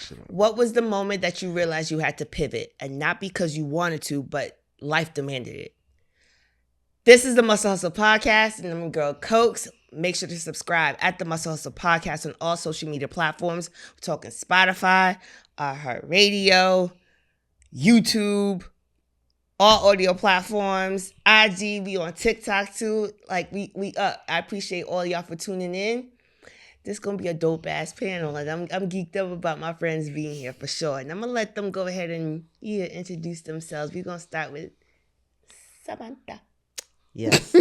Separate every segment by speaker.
Speaker 1: shit up.
Speaker 2: What was the moment that you realized you had to pivot, and not because you wanted to, but life demanded it? This is the Muscle Hustle Podcast, and I'm your girl Cokes. Make sure to subscribe at the Muscle Hustle Podcast on all social media platforms. We're talking Spotify, iHeartRadio, YouTube, all audio platforms, IG, we on TikTok too. Like we up. I appreciate all y'all for tuning in. This gonna be a dope ass panel. Like I'm geeked up about my friends being here for sure. And I'm gonna let them go ahead and introduce themselves. We're gonna start with Samantha.
Speaker 3: Yes.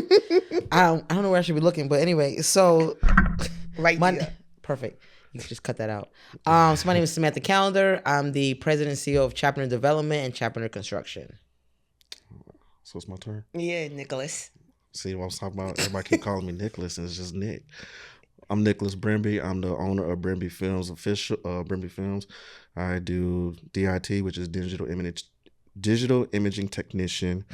Speaker 3: I don't know where I should be looking, but anyway, so
Speaker 2: There.
Speaker 3: Perfect. You can just cut that out. So my name is Samantha Calendar. I'm the president and CEO of Chapter Development and Chapter Construction.
Speaker 1: So it's my turn.
Speaker 2: Yeah, Nicholas.
Speaker 1: See what I was talking about? Everybody keep calling me Nicholas, and it's just Nick. I'm Nicholas Brimby. I'm the owner of Brimby Films Brimby Films. I do DIT, which is digital imaging technician.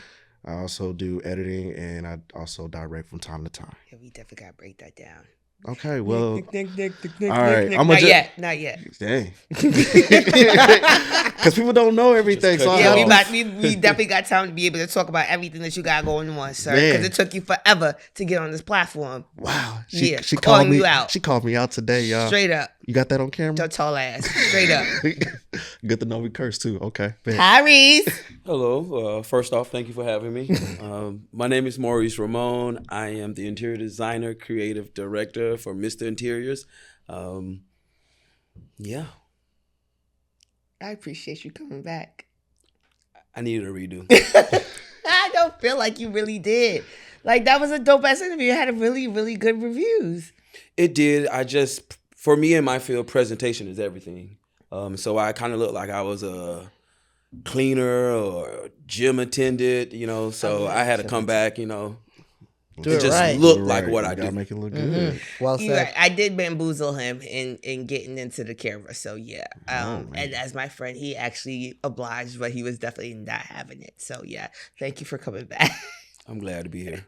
Speaker 1: I also do editing, and I also direct from time to time.
Speaker 2: Yeah, we definitely gotta break that down.
Speaker 1: Okay, well,
Speaker 2: Nick,
Speaker 1: all right.
Speaker 2: Not yet.
Speaker 1: Dang, because people don't know everything. So
Speaker 2: Yeah, we definitely got time to be able to talk about everything that you got going on, sir. Because it took you forever to get on this platform.
Speaker 1: Wow,
Speaker 2: she
Speaker 1: called me
Speaker 2: you out.
Speaker 1: She called me out today, y'all.
Speaker 2: Straight up.
Speaker 1: You got that on camera?
Speaker 2: Your tall ass. Straight up.
Speaker 1: Good to know we curse too. Okay.
Speaker 2: Hi, Reese.
Speaker 4: Hello. First off, thank you for having me. My name is Maurice Ramon. I am the interior designer, creative director for Mr. Interiors. Yeah.
Speaker 2: I appreciate you coming back.
Speaker 4: I needed a redo.
Speaker 2: I don't feel like you really did. Like, that was a dope ass interview. It had a really, really good reviews.
Speaker 4: It did. For me in my field, presentation is everything. So I kind of looked like I was a cleaner or gym attendant, so I had to come back,
Speaker 3: Do it
Speaker 4: just
Speaker 3: right.
Speaker 4: look like what I
Speaker 1: gotta
Speaker 4: do.
Speaker 1: make it look good.
Speaker 3: Well
Speaker 2: You're
Speaker 3: said.
Speaker 2: right. I did bamboozle him in getting into the camera. So, yeah. And as my friend, he actually obliged, but he was definitely not having it. So, yeah. Thank you for coming back.
Speaker 4: I'm glad to be here.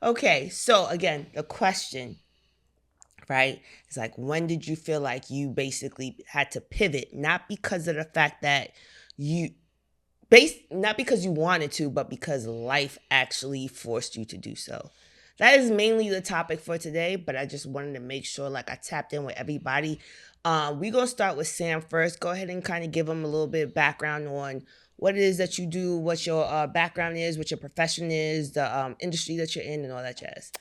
Speaker 2: Okay. So, again, the question, right? It's like, when did you feel like you basically had to pivot? Not because of the fact that not because you wanted to, but because life actually forced you to do so. That is mainly the topic for today, but I just wanted to make sure like I tapped in with everybody. We're going to start with Sam first. Go ahead and kind of give him a little bit of background on what it is that you do, what your background is, what your profession is, the industry that you're in, and all that jazz.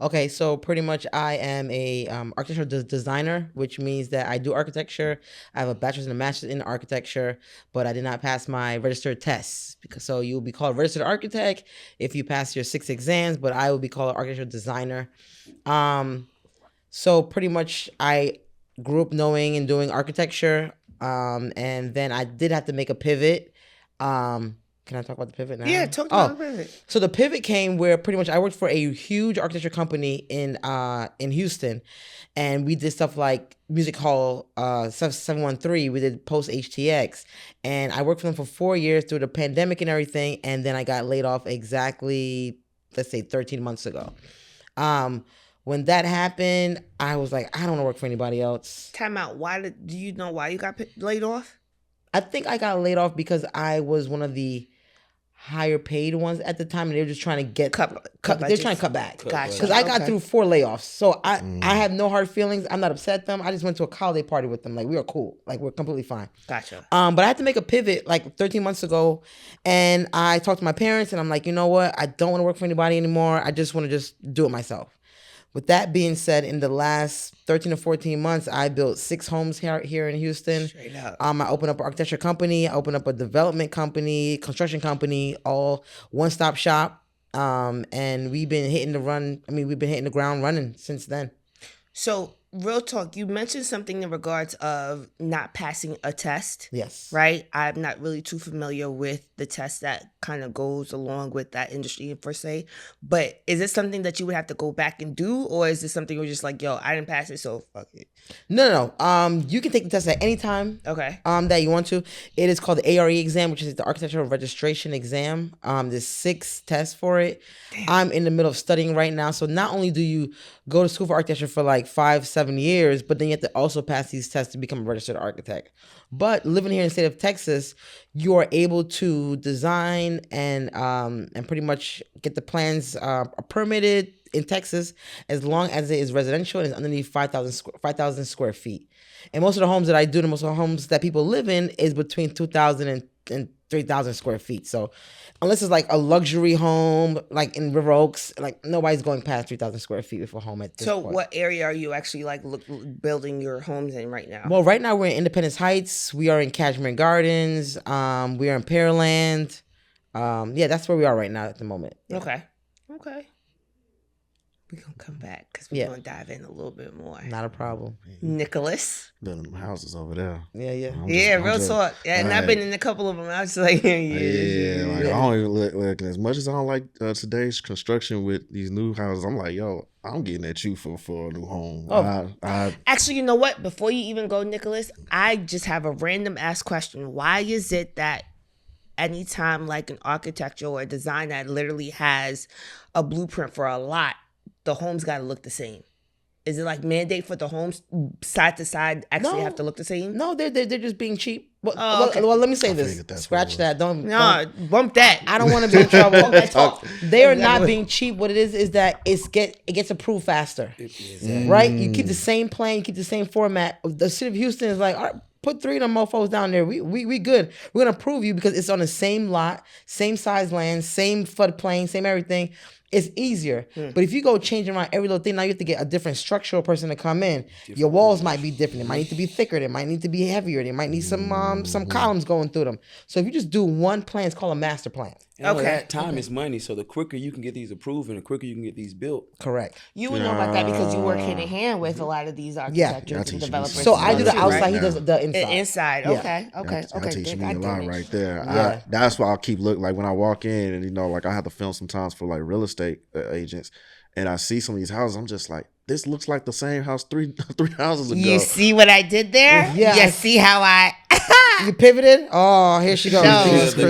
Speaker 3: Okay, so pretty much I am a architectural designer, which means that I do architecture. I have a bachelor's and a master's in architecture, but I did not pass my registered tests. So you'll be called a registered architect if you pass your 6 exams, but I will be called an architectural designer. So pretty much I grew up knowing and doing architecture, and then I did have to make a pivot. Can I talk about the pivot now?
Speaker 2: Yeah, talk about the pivot.
Speaker 3: So the pivot came where pretty much I worked for a huge architecture company in Houston, and we did stuff like Music Hall 713. We did post HTX, and I worked for them for 4 years through the pandemic and everything, and then I got laid off exactly, let's say, 13 months ago. When that happened, I was like, I don't want to work for anybody else.
Speaker 2: Time out. Do you know why you got laid off?
Speaker 3: I think I got laid off because I was one of the higher paid ones at the time, and they were just trying to get
Speaker 2: cut
Speaker 3: they're trying to cut back.
Speaker 2: Gotcha.
Speaker 3: Because I got through 4 layoffs, so I have no hard feelings. I'm not upset at them. I just went to a holiday party with them. Like, we were cool. Like, we're completely fine.
Speaker 2: Gotcha.
Speaker 3: But I had to make a pivot like 13 months ago, and I talked to my parents, and I'm like, you know what? I don't want to work for anybody anymore. I just want to just do it myself. With that being said, in the last 13 to 14 months, I built 6 homes here in Houston.
Speaker 2: Straight up.
Speaker 3: I opened up an architecture company. I opened up a development company, construction company, all one-stop shop. And we've been hitting the ground running since then.
Speaker 2: So, real talk, you mentioned something in regards of not passing a test.
Speaker 3: Yes.
Speaker 2: Right? I'm not really too familiar with the tests that kind of goes along with that industry per se. But is it something that you would have to go back and do, or is this something you're just like, yo, I didn't pass it, so fuck it?
Speaker 3: No. You can take the test at any time.
Speaker 2: Okay.
Speaker 3: That you want to. It is called the ARE exam, which is the architectural registration exam. There's 6 tests for it. Damn. I'm in the middle of studying right now. So not only do you go to school for architecture for like 5-7 years, but then you have to also pass these tests to become a registered architect. But living here in the state of Texas, you are able to design and pretty much get the plans permitted in Texas as long as it is residential and is underneath 5,000 square feet. And most of the homes that I do, and most of the homes that people live in, is between 2,000 and 3,000 square feet. So unless it's like a luxury home, like in River Oaks, like nobody's going past 3,000 square feet with a home at this point.
Speaker 2: So what area are you actually like building your homes in right now?
Speaker 3: Well, right now we're in Independence Heights. We are in Cashmere Gardens. We are in Pearland. Yeah, that's where we are right now at the moment. Yeah.
Speaker 2: Okay. We're going to come back because we're going to dive in a little bit more.
Speaker 3: Not a problem.
Speaker 2: Nicholas.
Speaker 1: Building them houses over there.
Speaker 3: Yeah.
Speaker 2: Real talk. Yeah, and I've been in a couple of them. I was just like,
Speaker 1: I don't even look as much as I don't like today's construction with these new houses. I'm like, yo, I'm getting at you for a new home.
Speaker 2: Actually, you know what? Before you even go, Nicholas, I just have a random ass question. Why is it that anytime like an architecture or a design that literally has a blueprint for a lot, the homes got to look the same? Is it like mandate for the homes side to side actually have to look the same?
Speaker 3: No, they're just being cheap. Well,
Speaker 2: okay.
Speaker 3: well, let me say this. Scratch that. Don't
Speaker 2: bump that.
Speaker 3: I don't want to be in trouble. They are not being cheap. What it is that it gets approved faster. Right? You keep the same plan, you keep the same format. The city of Houston is like, all right, put 3 of them mofos down there. We good. We're gonna approve you because it's on the same lot, same size land, same floodplain, same everything. It's easier. But if you go changing around every little thing, now you have to get a different structural person to come in. Your walls might be different. It might need to be thicker. They might need to be heavier. They might need some columns going through them. So if you just do one plan, it's called a master plan.
Speaker 4: And that time is money. So the quicker you can get these approved and the quicker you can get these built.
Speaker 3: Correct.
Speaker 2: You would know about that because you work hand in hand with a lot of these architects and developers.
Speaker 3: So I do the outside,
Speaker 2: right?
Speaker 3: He does the inside.
Speaker 2: Inside. Okay.
Speaker 1: That teaches me a lot right there.
Speaker 3: Yeah.
Speaker 1: That's why I'll keep looking. Like when I walk in and, like I have to film sometimes for like real estate agents and I see some of these houses, I'm just like, this looks like the same house three houses ago.
Speaker 2: You see what I did there?
Speaker 3: Yeah.
Speaker 2: You see how I...
Speaker 3: You pivoted? Oh, here she goes.
Speaker 2: The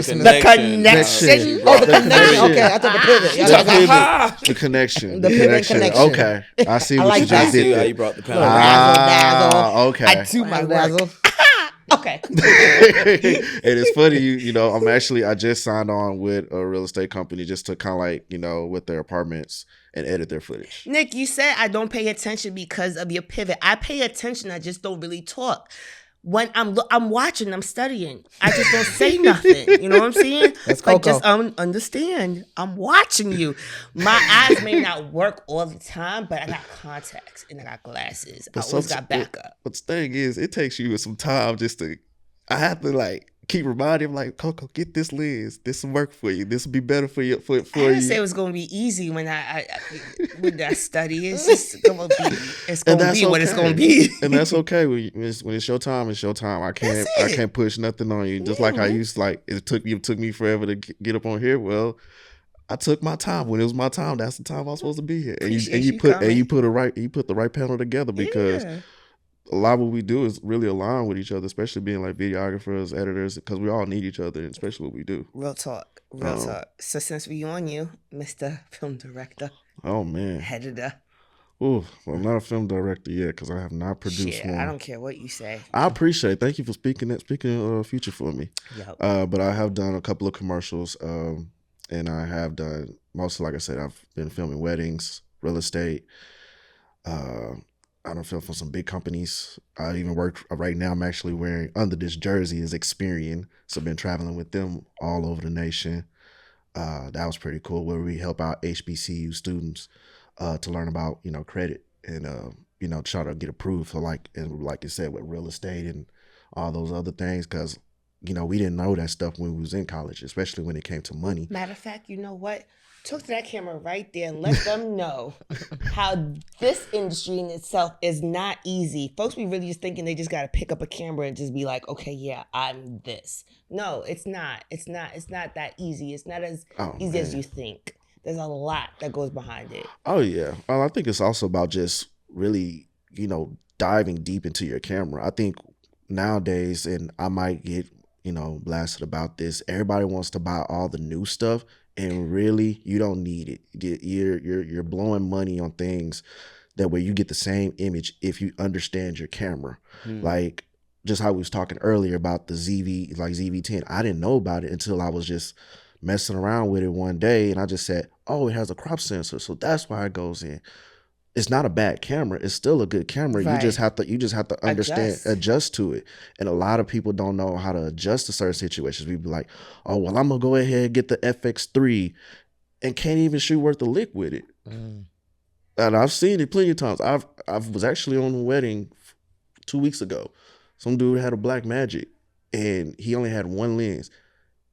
Speaker 2: connection.
Speaker 3: Oh, the connection. Okay, I thought the pivot.
Speaker 1: The connection.
Speaker 3: The pivot connection.
Speaker 1: Okay. I see what you just did.
Speaker 4: How
Speaker 1: There.
Speaker 4: you brought the power.
Speaker 1: Okay.
Speaker 2: I do my work. Okay.
Speaker 1: And it's funny, I just signed on with a real estate company just to kind of like, with their apartments and edit their footage.
Speaker 2: Nick, you said I don't pay attention because of your pivot. I pay attention. I just don't really talk. When I'm watching, I'm studying. I just don't say nothing. You know what I'm saying?
Speaker 3: That's
Speaker 2: But
Speaker 3: Coco.
Speaker 2: just understand, I'm watching you. My eyes may not work all the time, but I got contacts and I got glasses. I always got backup.
Speaker 1: But the thing is, it takes you some time I have to like keep reminding him like, Coco, get this lens. This will work for you. This will be better for you. I
Speaker 2: didn't say it was going to be easy when I study. It's just going to be. It's going to be what it's going to be.
Speaker 1: And that's okay. When it's your time, it's your time. I can't push nothing on you. Just like I used to, like it took me forever to get up on here. Well, I took my time. When it was my time, that's the time I was supposed to be here. And you put the right panel together because.
Speaker 2: Yeah.
Speaker 1: A lot of what we do is really align with each other, especially being like videographers, editors, because we all need each other, and especially what we do.
Speaker 2: Real talk. So since we on you, Mr. Film Director.
Speaker 1: Oh man.
Speaker 2: Editor.
Speaker 1: Ooh, well, I'm not a film director yet because I have not produced one.
Speaker 2: I don't care what you say.
Speaker 1: I appreciate it. Thank you for speaking future for me.
Speaker 2: Yep.
Speaker 1: But I have done a couple of commercials, and I have done mostly, like I said, I've been filming weddings, real estate. I don't film for some big companies. I even work right now. I'm actually wearing under this jersey is Experian. So I've been traveling with them all over the nation. That was pretty cool where we help out HBCU students to learn about, credit and, try to get approved for like you said, with real estate and all those other things. Cause we didn't know that stuff when we was in college, especially when it came to money.
Speaker 2: Matter of fact, you know what? Talk to that camera right there and let them know how this industry in itself is not easy. Folks be really just thinking they just got to pick up a camera and just be like, okay, yeah, I'm this. No, it's not. It's not that easy. It's not as easy as you think. There's a lot that goes behind it.
Speaker 1: Oh, yeah. I think it's also about just really, diving deep into your camera. I think nowadays, and I might get, blasted about this, everybody wants to buy all the new stuff, and really, you don't need it. You're blowing money on things that way you get the same image if you understand your camera. Like, just how we was talking earlier about the ZV-10. I didn't know about it until I was just messing around with it one day, and I just said, oh, it has a crop sensor, so that's why it goes in. It's not a bad camera. It's still a good camera.
Speaker 2: Right.
Speaker 1: You just have to understand, adjust to it. And a lot of people don't know how to adjust to certain situations. We be like, oh, well, I'm gonna go ahead and get the FX3 and can't even shoot worth a lick with it. And I've seen it plenty of times. I was actually on a wedding 2 weeks ago. Some dude had a Black Magic and he only had one lens.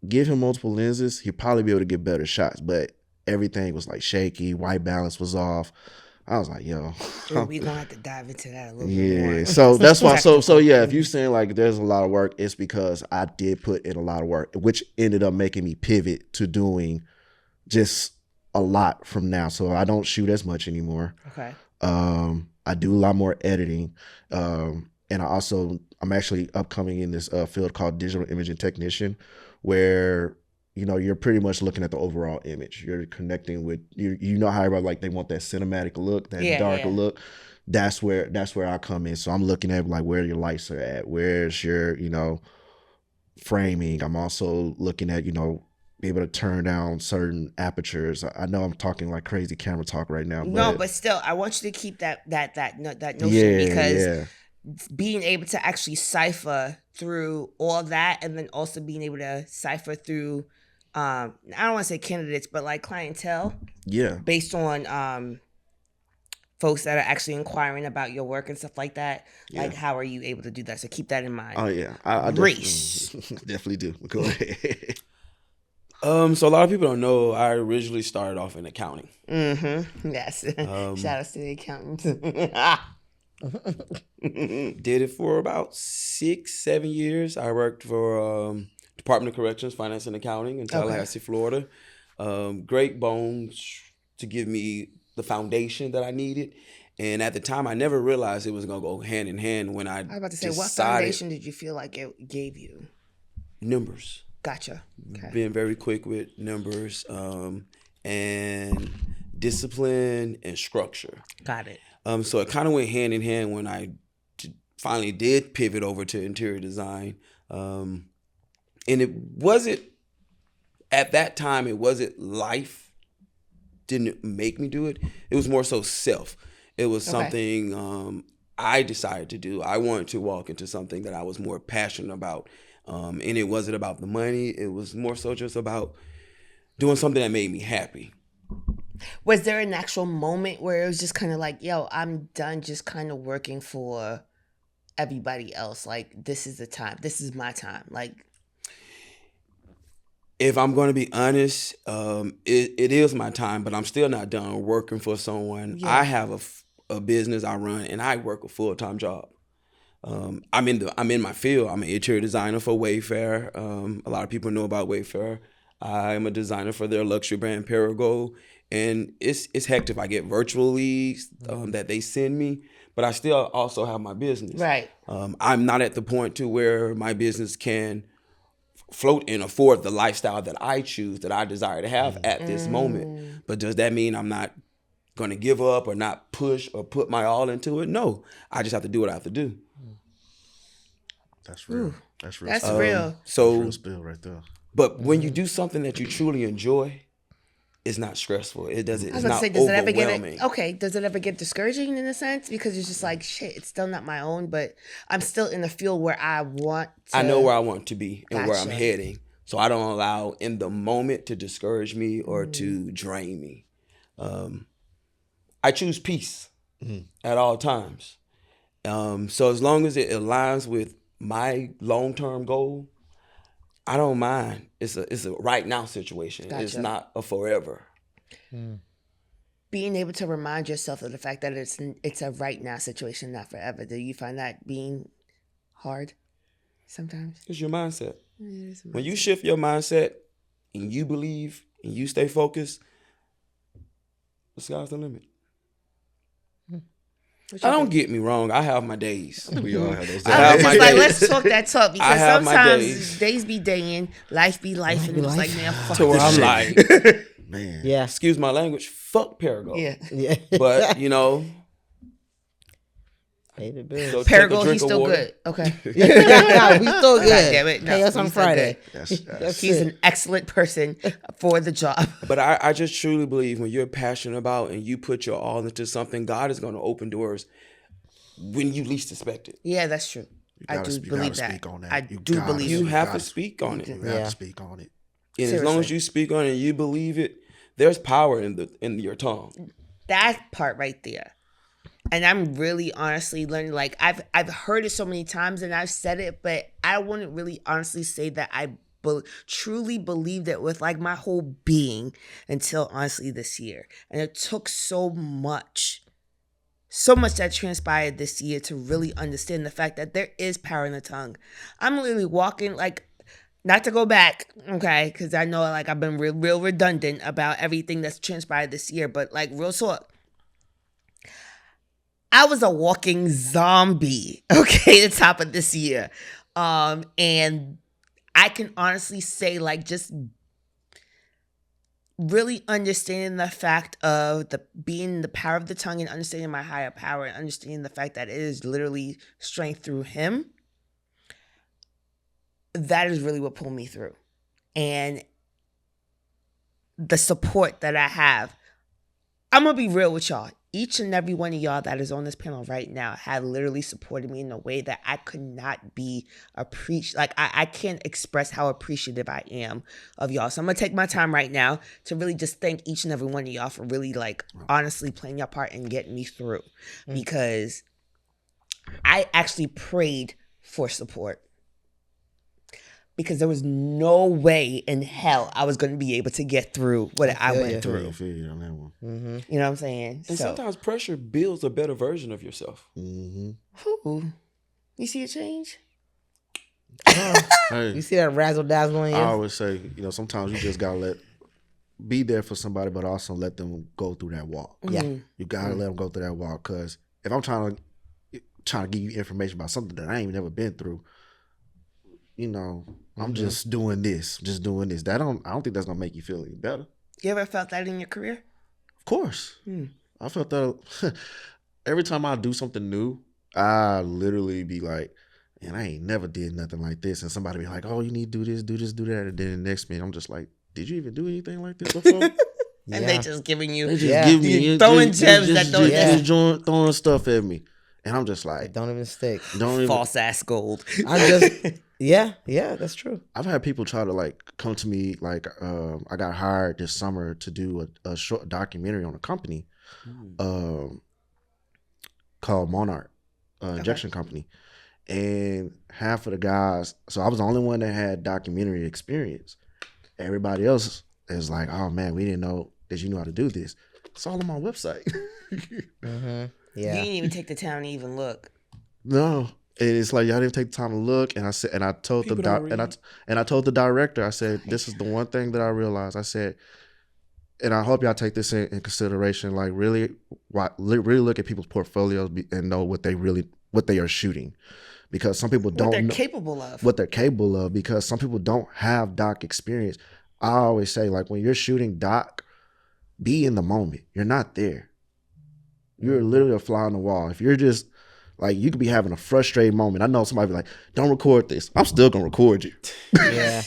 Speaker 1: Give him multiple lenses, he'd probably be able to get better shots, but everything was like shaky, white balance was off. I was like, yo.
Speaker 2: We're gonna have to dive into that a little bit more.
Speaker 1: Yeah, so that's why. So yeah, if you're saying like there's a lot of work, it's because I did put in a lot of work, which ended up making me pivot to doing just a lot from now. So I don't shoot as much anymore.
Speaker 2: Okay.
Speaker 1: I do a lot more editing, and I'm actually upcoming in this field called digital imaging technician, where you're pretty much looking at the overall image. You're connecting with you know how everybody like they want that cinematic look, that darker look. That's where I come in. So I'm looking at like where your lights are at, where's your framing. I'm also looking at be able to turn down certain apertures. I know I'm talking like crazy camera talk right now.
Speaker 2: But still, I want you to keep that notion because being able to actually cipher through all that, and then also being able to cipher through I don't want to say candidates, but like clientele. Yeah. Based on folks that are actually inquiring about your work and stuff like that. Yeah. Like, how are you able to do that? So keep that in mind.
Speaker 1: Oh yeah, I definitely do. Go ahead.
Speaker 4: So a lot of people don't know I originally started off in accounting.
Speaker 2: Mm-hmm. Yes. Shout out to the accountants.
Speaker 4: Did it for about 6-7 years. I worked for Department of Corrections, Finance and Accounting in Tallahassee, Florida. Great bones to give me the foundation that I needed. And at the time, I never realized it was going to go hand in hand when I was
Speaker 2: about to say, what foundation did you feel like it gave you?
Speaker 4: Numbers.
Speaker 2: Gotcha. Okay.
Speaker 4: Being very quick with numbers and discipline and structure.
Speaker 2: Got it.
Speaker 4: So it kind of went hand in hand when I finally did pivot over to interior design. And it wasn't, at that time, it wasn't life didn't make me do it. It was more so self. It was something I decided to do. I wanted to walk into something that I was more passionate about. And it wasn't about the money. It was more so just about doing something that made me happy.
Speaker 2: Was there an actual moment where it was just kind of like, yo, I'm done just kind of working for everybody else? Like, this is the time. This is my time. Like,
Speaker 4: if I'm going to be honest, it is my time, but I'm still not done working for someone. Yeah. I have a business I run, and I work a full-time job. I'm in my field. I'm an interior designer for Wayfair. A lot of people know about Wayfair. I'm a designer for their luxury brand Perigold, and it's hectic. I get virtual leads that they send me, but I still also have my business.
Speaker 2: Right.
Speaker 4: I'm not at the point to where my business can float and afford the lifestyle that I choose, that I desire to have at this moment. But does that mean I'm not going to give up or not push or put my all into it? No, I just have to do what I have to do.
Speaker 1: That's real. Ooh, that's real.
Speaker 2: That's real.
Speaker 4: So,
Speaker 1: that's real spill right there.
Speaker 4: But when you do something that you truly enjoy, it's not stressful. It doesn't. It's not
Speaker 2: does
Speaker 4: overwhelming.
Speaker 2: Does it ever get discouraging in a sense, because it's just like, shit, it's still not my own, but I'm still in the field where I want to.
Speaker 4: I know where I want to be and where I'm heading, so I don't allow in the moment to discourage me or to drain me. I choose peace at all times. So as long as it aligns with my long-term goal, I don't mind. It's a right now situation. It's
Speaker 2: Gotcha.
Speaker 4: not a forever.
Speaker 2: Being able to remind yourself of the fact that it's a right now situation, not forever. Do you find that being hard sometimes?
Speaker 4: It's your mindset.
Speaker 2: It is a
Speaker 4: When you
Speaker 2: mindset.
Speaker 4: shift your mindset and you believe and you stay focused, the sky's the limit.
Speaker 2: What you
Speaker 4: I don't
Speaker 2: think?
Speaker 4: get me wrong. I have my days.
Speaker 1: We all have those
Speaker 4: I
Speaker 2: I
Speaker 4: have
Speaker 2: was
Speaker 4: my
Speaker 2: just like,
Speaker 4: days.
Speaker 2: let's talk that talk
Speaker 4: I
Speaker 2: because
Speaker 4: have my
Speaker 2: sometimes
Speaker 4: days.
Speaker 2: days be daying, life be life, and
Speaker 3: be
Speaker 2: it's like,
Speaker 3: life.
Speaker 2: man, fuck
Speaker 4: To where
Speaker 2: this
Speaker 4: I'm
Speaker 2: shit.
Speaker 4: like,
Speaker 1: Man.
Speaker 3: Yeah.
Speaker 4: excuse my language, fuck Paragon.
Speaker 2: Yeah.
Speaker 3: Yeah.
Speaker 4: But, you know,
Speaker 3: Pay the bills.
Speaker 4: go take a
Speaker 2: Paragon,
Speaker 4: drink
Speaker 2: he's
Speaker 4: of
Speaker 2: still
Speaker 4: water.
Speaker 2: good. Okay.
Speaker 3: Yeah, we still good.
Speaker 2: God damn it. No,
Speaker 3: Pay us
Speaker 2: we
Speaker 3: on
Speaker 2: still
Speaker 3: Friday.
Speaker 2: good.
Speaker 1: That's
Speaker 2: He's
Speaker 3: it.
Speaker 2: an excellent person for the job.
Speaker 4: But I just truly believe when you're passionate about and you put your all into something, God is going to open doors when you least expect it.
Speaker 2: Yeah, that's true. I
Speaker 1: gotta-
Speaker 2: do
Speaker 1: you
Speaker 2: believe
Speaker 1: gotta
Speaker 2: that.
Speaker 1: speak on that.
Speaker 2: I
Speaker 1: You
Speaker 2: do
Speaker 1: gotta
Speaker 2: believe
Speaker 4: You
Speaker 2: it.
Speaker 4: have to
Speaker 1: gotta-
Speaker 4: speak on it.
Speaker 1: You
Speaker 4: And
Speaker 1: have
Speaker 3: Yeah.
Speaker 1: to speak on it.
Speaker 4: as long as
Speaker 2: Seriously.
Speaker 4: you speak on it and you believe it, there's power in your tongue.
Speaker 2: That part right there. And I'm really honestly learning, like I've heard it so many times and I've said it, but I wouldn't really honestly say that I truly believed it with like my whole being until honestly this year. And it took so much that transpired this year to really understand the fact that there is power in the tongue. I'm literally walking like, not to go back, okay, because I know like I've been real redundant about everything that's transpired this year, but like real talk. I was a walking zombie, okay, at the top of this year. And I can honestly say, like, just really understanding the fact of being the power of the tongue and understanding my higher power and understanding the fact that it is literally strength through him. That is really what pulled me through. And the support that I have. I'm going to be real with y'all. Each and every one of y'all that is on this panel right now have literally supported me in a way that I could not be appreciated. Like, I can't express how appreciative I am of y'all. So I'm going to take my time right now to really just thank each and every one of y'all for really, like, honestly playing your part and getting me through. Because I actually prayed for support. Because there was no way in hell I was going to be able to get through what I
Speaker 3: feel
Speaker 2: went
Speaker 3: you.
Speaker 2: through.
Speaker 1: I feel you on that one.
Speaker 3: Mm-hmm.
Speaker 2: You know what I'm saying?
Speaker 4: And
Speaker 2: So,
Speaker 4: sometimes pressure builds a better version of yourself.
Speaker 1: Mm-hmm.
Speaker 2: ooh, you see a change?
Speaker 1: Hey,
Speaker 3: You see that razzle dazzle on you?
Speaker 1: I always say, sometimes you just gotta be there for somebody, but also let them go through that walk.
Speaker 3: Yeah.
Speaker 1: You gotta let them go through that walk, because if I'm trying to give you information about something that I ain't never been through, I'm just doing this. I don't think that's gonna make you feel any better.
Speaker 2: You ever felt that in your career?
Speaker 1: Of course. I felt that every time I do something new, I literally be like, man, I ain't never did nothing like this. And somebody be like, oh, you need to do this, do that. And then the next minute, I'm just like, did you even do anything like this before?
Speaker 2: And they just giving you
Speaker 1: They just
Speaker 3: Yeah.
Speaker 1: give me
Speaker 2: Throwing gems that don't
Speaker 1: just throwing stuff at me. And I'm just
Speaker 3: It
Speaker 1: like,
Speaker 3: don't even stick.
Speaker 1: don't even.
Speaker 2: false ass gold.
Speaker 3: I'm just, yeah, that's true.
Speaker 1: I've had people try to come to me I got hired this summer to do a short documentary on a company called Monarch Injection Company, and half of the guys. So I was the only one that had documentary experience. Everybody else is like, "Oh man, we didn't know that you knew how to do this." It's all on my website.
Speaker 3: Mm-hmm.
Speaker 2: You
Speaker 3: Yeah.
Speaker 2: didn't even take the time to even look.
Speaker 1: No. And it's like y'all didn't take the time to look, and I said, and I told
Speaker 4: People don't read.
Speaker 1: I told the director, I said, this is the one thing that I realized. I said, and I hope y'all take this in consideration. Like really look at people's portfolios and know what they are shooting, because some people
Speaker 2: What
Speaker 1: don't
Speaker 2: they're
Speaker 1: know
Speaker 2: capable of.
Speaker 1: what they're capable of, because some people don't have doc experience. I always say, like, when you're shooting doc, be in the moment. You're not there. You're literally a fly on the wall. If you're just like, you could be having a frustrated moment. I know somebody be like, don't record this. I'm still gonna record you.
Speaker 3: Yeah.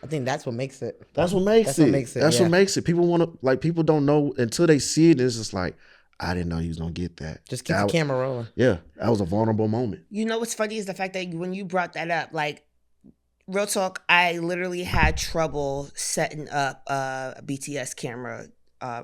Speaker 3: I think that's what makes it.
Speaker 1: That's what makes
Speaker 3: That's
Speaker 1: it.
Speaker 3: what makes it,
Speaker 1: That's
Speaker 3: yeah.
Speaker 1: what makes it. People want to, like, people don't know until they see it. It's just like, I didn't know you was gonna get that.
Speaker 3: Just keep
Speaker 1: That-
Speaker 3: the camera rolling.
Speaker 1: Yeah, that was a vulnerable moment.
Speaker 2: You know what's funny is the fact that when you brought that up, like, real talk, I literally had trouble setting up a BTS camera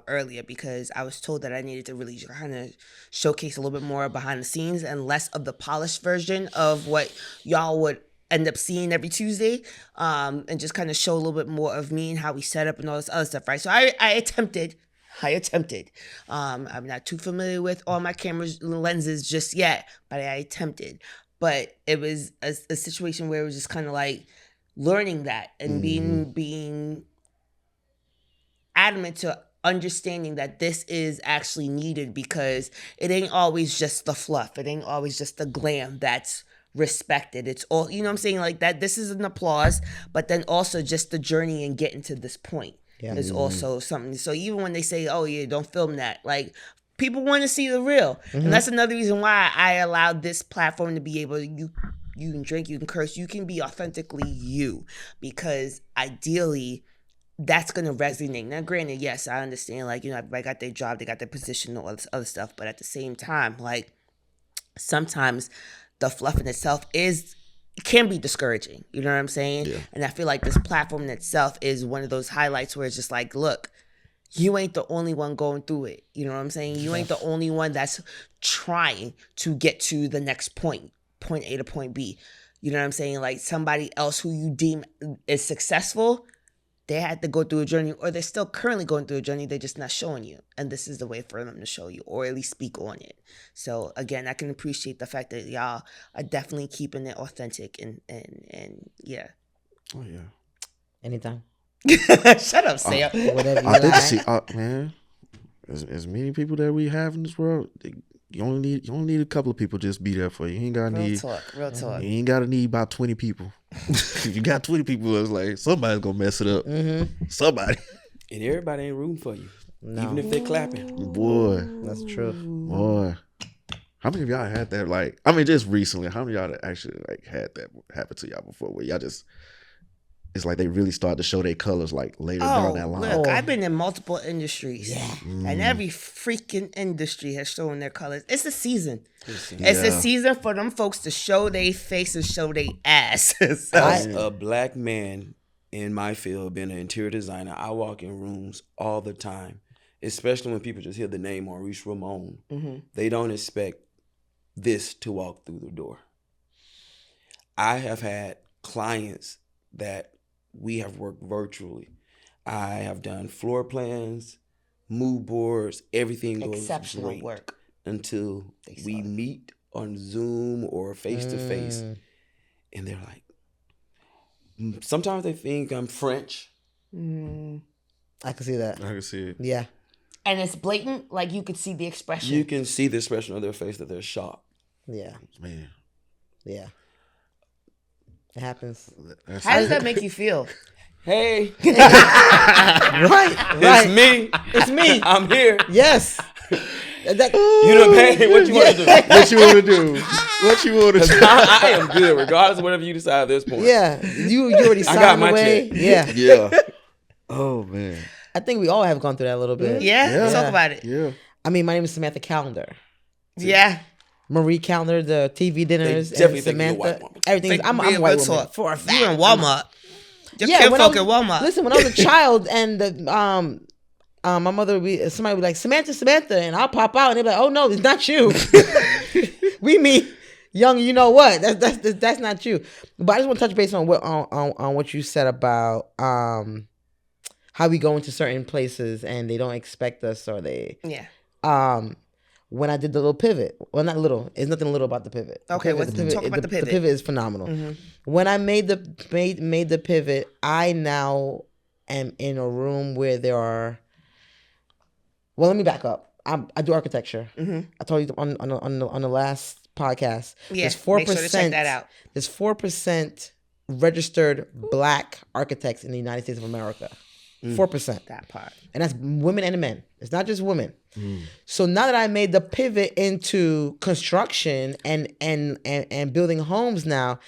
Speaker 2: earlier because I was told that I needed to really kind of showcase a little bit more behind the scenes and less of the polished version of what y'all would end up seeing every Tuesday, and just kind of show a little bit more of me and how we set up and all this other stuff, right? So I attempted. I'm not too familiar with all my cameras lenses just yet, but I attempted. But it was a situation where it was just kind of like learning that and being adamant to understanding that this is actually needed, because it ain't always just the fluff. It ain't always just the glam that's respected. It's all, you know what I'm saying? Like that, this is an applause, but then also just the journey and getting to this point is also something. So even when they say, oh yeah, don't film that, like people want to see the real. And that's another reason why I allowed this platform to be able to, you can drink, you can curse, you can be authentically you, because ideally that's going to resonate. Now, granted, yes, I understand, like, you know, everybody got their job, they got their position, all this other stuff. But at the same time, like, sometimes the fluff in itself can be discouraging. You know what I'm saying? Yeah. And I feel like this platform in itself is one of those highlights where it's just like, look, you ain't the only one going through it. You know what I'm saying? You ain't the only one that's trying to get to the next point A to point B. You know what I'm saying? Like somebody else who you deem is successful, they had to go through a journey, or they're still currently going through a journey. They're just not showing you. And this is the way for them to show you, or at least speak on it. So again, I can appreciate the fact that y'all are definitely keeping it authentic and yeah.
Speaker 1: Oh yeah.
Speaker 3: Anytime.
Speaker 2: Shut up, Sam.
Speaker 3: Whatever you
Speaker 1: I think
Speaker 3: like.
Speaker 1: man, as many people that we have in this world, you only need a couple of people just be there for you. You ain't gotta need
Speaker 2: real talk.
Speaker 1: You ain't gotta need about 20 people. If you got 20 people, it's like somebody's gonna mess it up. Somebody.
Speaker 4: And everybody ain't rooting for you, even if they're clapping.
Speaker 1: Boy,
Speaker 3: that's true.
Speaker 1: Boy, how many of y'all had that? Like, I mean, just recently, how many of y'all actually like had that happen to y'all before? Where y'all just, it's like they really start to show their colors like later down that line.
Speaker 2: Look, I've been in multiple industries, and every freaking industry has shown their colors. It's a season. It's a season for them folks to show their face and show their ass.
Speaker 4: As a black man in my field, being an interior designer, I walk in rooms all the time, especially when people just hear the name Maurice Ramon. They don't expect this to walk through the door. I have had clients that we have worked virtually. I have done floor plans, mood boards, everything goes
Speaker 2: exceptional
Speaker 4: great
Speaker 2: work
Speaker 4: until we meet on Zoom or face to face, and they're like, sometimes they think I'm French.
Speaker 3: I can see that.
Speaker 1: I can see it.
Speaker 3: Yeah.
Speaker 2: And it's blatant, like you could see the expression.
Speaker 4: You can see the expression on their face that they're shocked.
Speaker 3: Yeah.
Speaker 1: Man.
Speaker 3: Yeah. It happens.
Speaker 2: How does that make you feel?
Speaker 4: Hey.
Speaker 3: Right.
Speaker 4: It's me.
Speaker 3: It's me.
Speaker 4: I'm here.
Speaker 3: Yes.
Speaker 4: You done paid. What you want to do?
Speaker 1: What you want to do? What you want to do?
Speaker 4: I am good, regardless of whatever you decide at this point.
Speaker 3: Yeah. You already signed
Speaker 4: I got my
Speaker 3: away.
Speaker 4: check.
Speaker 3: Yeah.
Speaker 1: Yeah. Oh man.
Speaker 3: I think we all have gone through that a little bit.
Speaker 2: Yeah? Talk about it.
Speaker 1: Yeah.
Speaker 3: I mean, my name is Samantha Calendar.
Speaker 2: Yeah.
Speaker 3: Marie Calendar, the TV dinners,
Speaker 4: They definitely
Speaker 3: and
Speaker 4: think you're a
Speaker 3: Samantha.
Speaker 4: white woman.
Speaker 3: Everything. I'm a white woman for a fact.
Speaker 2: You in Walmart. Your
Speaker 3: Yeah,
Speaker 2: kid
Speaker 3: when
Speaker 2: folk
Speaker 3: I
Speaker 2: at
Speaker 3: was-
Speaker 2: Walmart.
Speaker 3: Listen, when I was a child, and my mother, somebody would be like, Samantha, and I'll pop out, and they'd be like, oh no, it's not you. We mean young, you know what? That's not you. But I just want to touch base on what you said about how we go into certain places and they don't expect us, or they when I did the little pivot. Well, not little. There's nothing little about the pivot.
Speaker 2: Okay, talk about the pivot.
Speaker 3: The pivot is phenomenal. When I made the pivot, I now am in a room where there are. Well, let me back up. I do architecture. I told you on the last podcast.
Speaker 2: Yeah,
Speaker 3: There's 4%.
Speaker 2: make sure to check that out.
Speaker 3: There's 4% registered Black architects in the United States of America. 4%.
Speaker 2: That part.
Speaker 3: And that's women and men. It's not just women. So now that I made the pivot into construction and building homes now,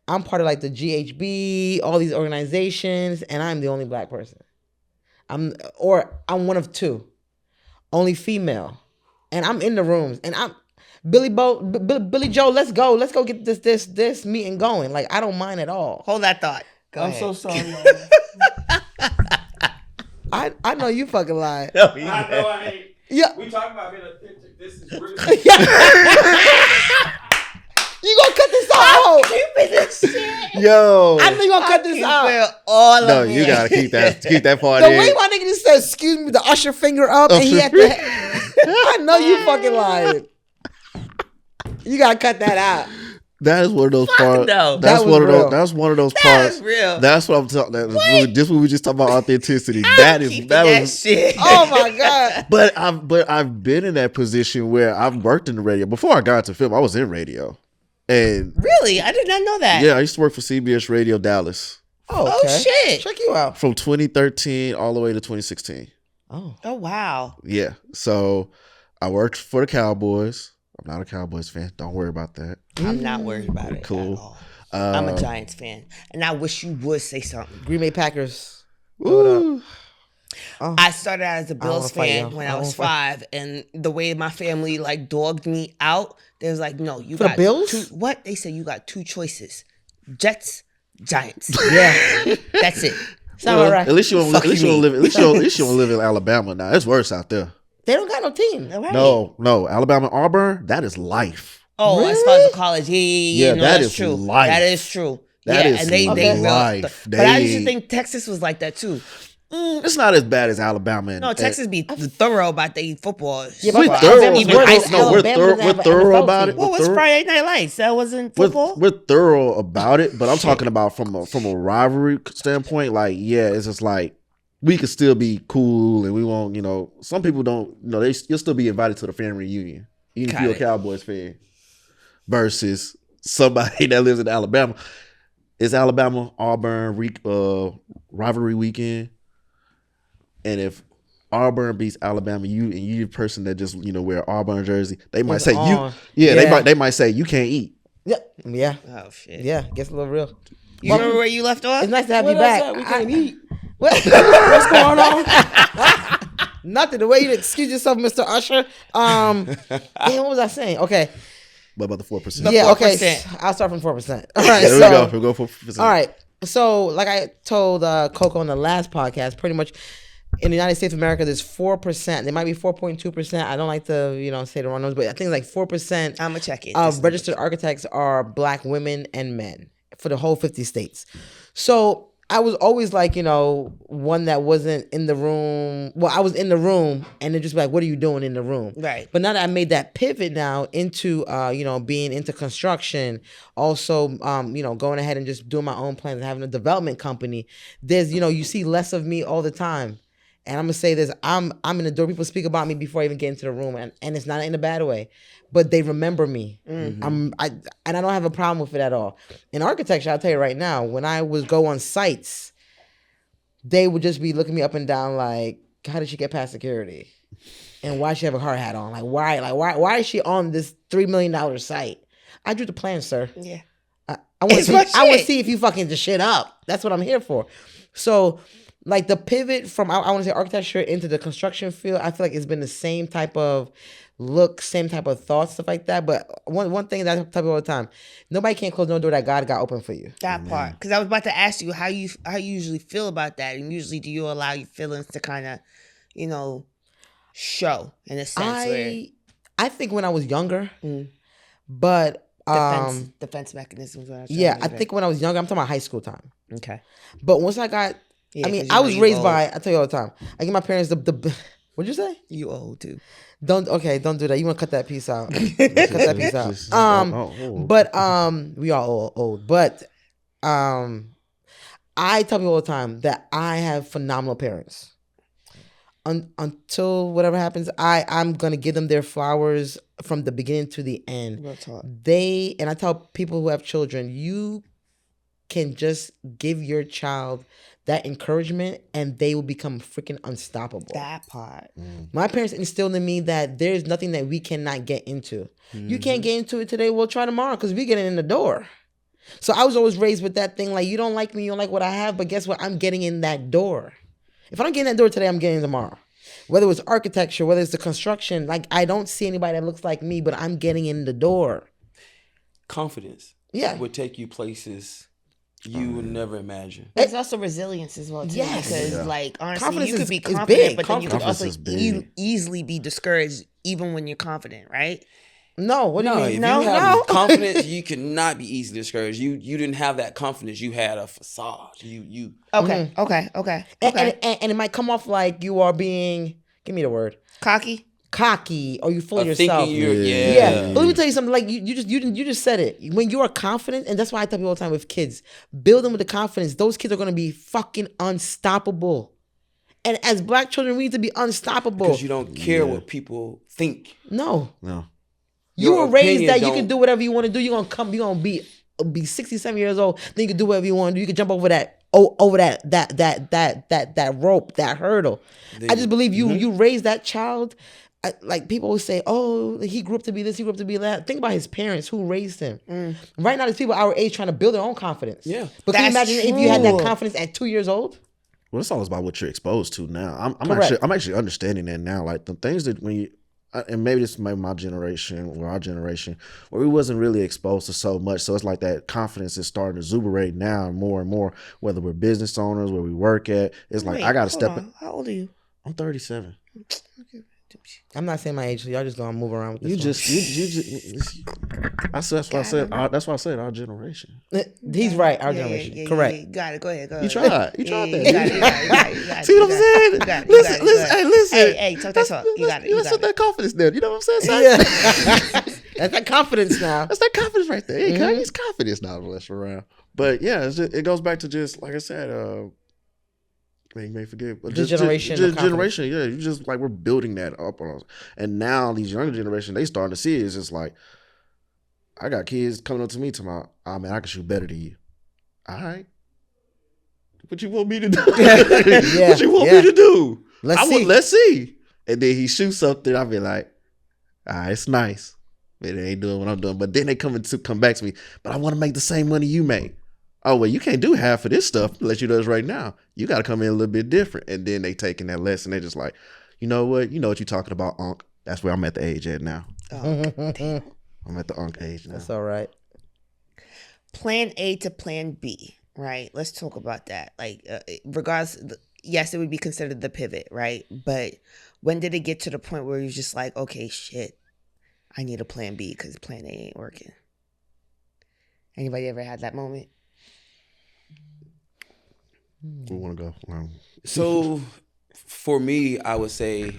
Speaker 3: I'm part of like the GHB, all these organizations, and I'm the only Black person. I'm one of two. Only female. And I'm in the rooms. And I'm Billy Joe, let's go get this meeting going. Like, I don't mind at all.
Speaker 2: Hold that thought. Go
Speaker 4: I'm
Speaker 2: ahead.
Speaker 4: so sorry.
Speaker 3: I know you fucking lying.
Speaker 4: I know I ain't.
Speaker 3: Yeah.
Speaker 4: We talking about this is really.
Speaker 3: You gonna cut this out?
Speaker 2: Keeping this shit.
Speaker 1: Yo.
Speaker 3: I know you gonna cut this
Speaker 2: You
Speaker 3: out.
Speaker 2: feel all
Speaker 1: No,
Speaker 2: of
Speaker 1: you
Speaker 2: it.
Speaker 1: gotta keep that part
Speaker 3: The
Speaker 1: in.
Speaker 3: way my nigga just said, excuse me, the usher finger up, and he had to. I know you fucking lying. You gotta cut that out.
Speaker 1: That is one of those parts.
Speaker 2: no.
Speaker 1: That's
Speaker 3: That was
Speaker 1: one of
Speaker 3: real.
Speaker 1: those. That's one of those
Speaker 2: That
Speaker 1: parts.
Speaker 2: was real.
Speaker 1: That's what I'm talking. This what we just talking about authenticity.
Speaker 2: I'm
Speaker 1: That is
Speaker 2: keeping
Speaker 1: that
Speaker 2: that
Speaker 1: was.
Speaker 2: shit.
Speaker 3: Oh my god.
Speaker 1: But I've been in that position where I've worked in the radio before I got into film. I was in radio, and
Speaker 2: Really? I did not know that.
Speaker 1: yeah, I used to work for CBS Radio Dallas
Speaker 3: Oh,
Speaker 2: Oh,
Speaker 3: okay.
Speaker 2: shit.
Speaker 3: Check you out.
Speaker 1: from 2013 all the way to 2016.
Speaker 3: Oh.
Speaker 2: Oh, wow.
Speaker 1: Yeah, so I worked for the Cowboys. I'm not a Cowboys fan. Don't worry about that.
Speaker 2: I'm not worried about it.
Speaker 1: Cool.
Speaker 2: At all. I'm a
Speaker 1: Uh,
Speaker 2: Giants fan. And I wish you would say something.
Speaker 3: Green Bay Packers.
Speaker 1: Ooh.
Speaker 3: Oh.
Speaker 2: I started out as a
Speaker 3: I don't wanna
Speaker 2: Bills
Speaker 3: fight
Speaker 2: fan
Speaker 3: you.
Speaker 2: when
Speaker 3: I
Speaker 2: I
Speaker 3: don't
Speaker 2: was
Speaker 3: wanna
Speaker 2: 5, and the way my family like dogged me out, they was like, "No, you
Speaker 3: For the
Speaker 2: got
Speaker 3: Bills?
Speaker 2: two." What they said, you got two choices: Jets, Giants.
Speaker 3: Yeah.
Speaker 2: That's it.
Speaker 3: Sound
Speaker 1: Well,
Speaker 3: right.
Speaker 1: At least you don't.
Speaker 2: Fuck
Speaker 1: At least you
Speaker 2: me.
Speaker 1: don't live. At least you don't. At least you don't live in Alabama now. It's worse out there.
Speaker 3: They don't got no team.
Speaker 2: Right.
Speaker 1: No, Alabama, Auburn. That is life.
Speaker 2: Oh, as far as the college,
Speaker 1: Yeah,
Speaker 2: no,
Speaker 1: that
Speaker 2: that's
Speaker 1: is
Speaker 2: true.
Speaker 1: life.
Speaker 2: That is true.
Speaker 1: That
Speaker 2: yeah,
Speaker 1: is
Speaker 2: and they
Speaker 1: life.
Speaker 2: But I used to
Speaker 1: They-
Speaker 2: think Texas was like that too.
Speaker 1: It's not as bad as Alabama.
Speaker 2: No, Texas be thorough about their football.
Speaker 3: Yeah,
Speaker 1: We're
Speaker 3: but
Speaker 1: thorough.
Speaker 3: Alabama's
Speaker 2: Even
Speaker 3: worse.
Speaker 2: high
Speaker 3: No,
Speaker 2: school.
Speaker 1: No, we're
Speaker 3: Alabama's
Speaker 1: thorough. We're
Speaker 3: have
Speaker 1: thorough
Speaker 3: an
Speaker 1: about
Speaker 3: NFL
Speaker 1: it.
Speaker 3: team.
Speaker 2: What
Speaker 1: We're
Speaker 2: was
Speaker 1: thorough.
Speaker 2: Friday Night Lights? That wasn't football.
Speaker 1: We're thorough about it, but I'm talking about from a rivalry standpoint. Like, yeah, it's just like we could still be cool, and we won't. You know, some people don't. You know, you'll still be invited to the family reunion, even if
Speaker 2: Got
Speaker 1: you're a
Speaker 2: it.
Speaker 1: Cowboys fan. Versus somebody that lives in Alabama. It's Alabama Auburn rivalry weekend, and if Auburn beats Alabama, you the person that just wear Auburn jersey, they might
Speaker 3: It's
Speaker 1: say
Speaker 3: on.
Speaker 1: you. Yeah,
Speaker 3: Yeah.
Speaker 1: they might say you can't eat.
Speaker 3: Yeah. Yeah.
Speaker 2: Oh shit!
Speaker 3: Yeah. Gets a little real.
Speaker 2: You remember where you left off?
Speaker 3: It's nice to have
Speaker 4: What
Speaker 3: you
Speaker 4: else
Speaker 3: back.
Speaker 4: that we can't eat?
Speaker 3: What's
Speaker 4: going on?
Speaker 3: Nothing. The way you excuse yourself, Mr. Usher. What was I saying? Okay.
Speaker 1: But about the 4%.
Speaker 2: The
Speaker 3: Yeah. Okay.
Speaker 2: 4%.
Speaker 3: I'll start from 4%. All right.
Speaker 1: There we
Speaker 3: so,
Speaker 1: go. We'll go for 4%.
Speaker 3: All right. So, like I told Coco on the last podcast, pretty much in the United States of America, there's 4%. There might be 4.2%. I don't like to, say the wrong numbers, but I think like 4%
Speaker 2: I'm gonna check it.
Speaker 3: of registered architects are black women and men for the whole 50 states. So I was always like, one that wasn't in the room. Well, I was in the room and then just like, what are you doing in the room?
Speaker 2: Right.
Speaker 3: But now that I made that pivot now into, being into construction, also, going ahead and just doing my own plans and having a development company, there's, you see less of me all the time. And I'm gonna say this: I'm in the door. People speak about me before I even get into the room, and it's not in a bad way, but they remember me. And I don't have a problem with it at all. In architecture, I'll tell you right now, when I would go on sites, they would just be looking me up and down like, "How did she get past security? And why does she have a hard hat on? Like why is she on this $3 million site? I drew the plan, sir.
Speaker 2: Yeah.
Speaker 3: I want
Speaker 2: It's
Speaker 3: to
Speaker 2: my
Speaker 3: see. I want to
Speaker 2: shit.
Speaker 3: see if you fucking just shit up. That's what I'm here for. So, like the pivot from I want to say architecture into the construction field, I feel like it's been the same type of look, same type of thoughts, stuff like that. But one thing that I tell people all the time: nobody can close no door that God got open for you.
Speaker 2: That part, because I was about to ask you how you usually feel about that, and usually do you allow your feelings to kind of, show in a sense where
Speaker 3: I think when I was younger,
Speaker 2: Mm.
Speaker 3: but
Speaker 2: defense mechanisms. What I'm trying
Speaker 3: yeah,
Speaker 2: to
Speaker 3: I
Speaker 2: say.
Speaker 3: think when I was younger, I'm talking about high school time.
Speaker 2: Okay.
Speaker 3: But once I got,
Speaker 2: Yeah,
Speaker 3: I mean,
Speaker 2: 'cause you
Speaker 3: I
Speaker 2: know
Speaker 3: was
Speaker 2: you
Speaker 3: raised
Speaker 2: old.
Speaker 3: by. I tell you all the time. I give my parents the. What'd you say?
Speaker 2: You old too.
Speaker 3: Don't do that. You want to cut that piece out. Cut that piece out.
Speaker 1: Just-
Speaker 3: But we are all old. But I tell people all the time that I have phenomenal parents. Until whatever happens, I'm gonna give them their flowers from the beginning to the end.
Speaker 2: Real talk.
Speaker 3: And I tell people who have children, you can just give your child that encouragement and they will become freaking unstoppable.
Speaker 2: That part.
Speaker 3: My parents instilled in me that there's nothing that we cannot get into. You can't get into it today, we'll try tomorrow because we getting in the door. So I was always raised with that thing like, you don't like me, you don't like what I have, but guess what? I'm getting in that door. If I don't get in that door today, I'm getting in tomorrow. Whether it's architecture, whether it's the construction, like I don't see anybody that looks like me, but I'm getting in the door.
Speaker 4: Confidence.
Speaker 3: Yeah.
Speaker 4: Would take you places you would never imagine.
Speaker 2: There's also resilience as well too.
Speaker 3: Yes.
Speaker 2: Because
Speaker 1: Yeah.
Speaker 2: like honestly,
Speaker 3: Confidence
Speaker 2: you could
Speaker 3: is
Speaker 2: be
Speaker 3: big.
Speaker 2: confident, but then you could
Speaker 1: Confidence
Speaker 2: also
Speaker 1: is big.
Speaker 2: easily be discouraged even when you're confident, right?
Speaker 3: No, what do you mean?
Speaker 4: If
Speaker 3: No,
Speaker 4: you have
Speaker 3: no.
Speaker 4: confidence, you cannot be easily discouraged. You didn't have that confidence. You had a facade. You
Speaker 2: Okay.
Speaker 3: And it might come off like you are being, give me the word,
Speaker 2: Cocky.
Speaker 3: or you full of yourself.
Speaker 4: thinking you're
Speaker 3: Yeah, but let me tell you something. Like you just said it. When you are confident, and that's why I tell people all the time with kids, build them with the confidence. Those kids are gonna be fucking unstoppable. And as black children, we need to be unstoppable.
Speaker 4: because you don't care what people think.
Speaker 3: No,
Speaker 1: No.
Speaker 3: you
Speaker 4: Your
Speaker 3: were raised
Speaker 4: opinion
Speaker 3: that you
Speaker 4: don't-
Speaker 3: can do whatever you want to do. You're gonna be 67 years old. Then you can do whatever you want to do. You can jump over that rope, that hurdle. I just believe you raised that child. Like people always say, oh, he grew up to be this, he grew up to be that. Think about his parents who raised him. Right now, there's people our age trying to build their own confidence.
Speaker 4: Yeah.
Speaker 3: But can you
Speaker 2: That's
Speaker 3: imagine if you had that
Speaker 2: true.
Speaker 3: confidence at 2 years old?
Speaker 1: Well, it's all about what you're exposed to now.
Speaker 3: Correct.
Speaker 1: I'm actually understanding that now. Like the things that when you, and maybe this is maybe my generation or our generation, where we wasn't really exposed to so much. So it's like that confidence is starting to exuberate now more and more. Whether we're business owners, where we work at, it's like I got to step in.
Speaker 2: How old are you?
Speaker 1: I'm 37.
Speaker 3: I'm not saying my age, so y'all just gonna move around with this.
Speaker 1: You just. That's why I said. That's why I said our generation.
Speaker 3: He's right. Our
Speaker 2: Yeah,
Speaker 3: generation,
Speaker 2: yeah,
Speaker 3: correct.
Speaker 2: yeah. Got it. Go ahead.
Speaker 1: You tried. You tried that.
Speaker 2: You got it.
Speaker 1: See what I'm saying? Listen.
Speaker 2: Hey, talk that talk. You got it.
Speaker 1: That's that confidence there. You know what I'm saying?
Speaker 3: Yeah. That's that confidence now.
Speaker 1: That's that confidence right there. Hey, Kanye's confidence now less around. But yeah, it goes back to just like I said. Man, you may forget, but
Speaker 3: The generation of
Speaker 1: generation. Yeah, you just like we're building that up on us, and now these younger generation they starting to see it. It's just like I got kids coming up to me tomorrow. Oh man, I can shoot better than you. All right, what you want me to do?
Speaker 3: Yeah,
Speaker 1: what you want
Speaker 3: yeah.
Speaker 1: me to do?
Speaker 3: Let's see.
Speaker 1: Let's see. And then he shoots something. I'll be like, all right, it's nice, but it ain't doing what I'm doing. But then they come back to me. But I want to make the same money you make. Oh, well, you can't do half of this stuff that you does right now. You got to come in a little bit different. And then they taking that lesson. They just like, you know what? You know what you're talking about, Unc. That's where I'm at the age at now.
Speaker 2: Oh, damn.
Speaker 1: I'm at the Unc age now.
Speaker 3: That's all right.
Speaker 2: Plan A to plan B, right? Let's talk about that. Like, regardless, yes, it would be considered the pivot, right? But when did it get to the point where you're just like, okay, shit, I need a plan B because plan A ain't working? Anybody ever had that moment?
Speaker 1: We want to go.
Speaker 4: So for me, I would say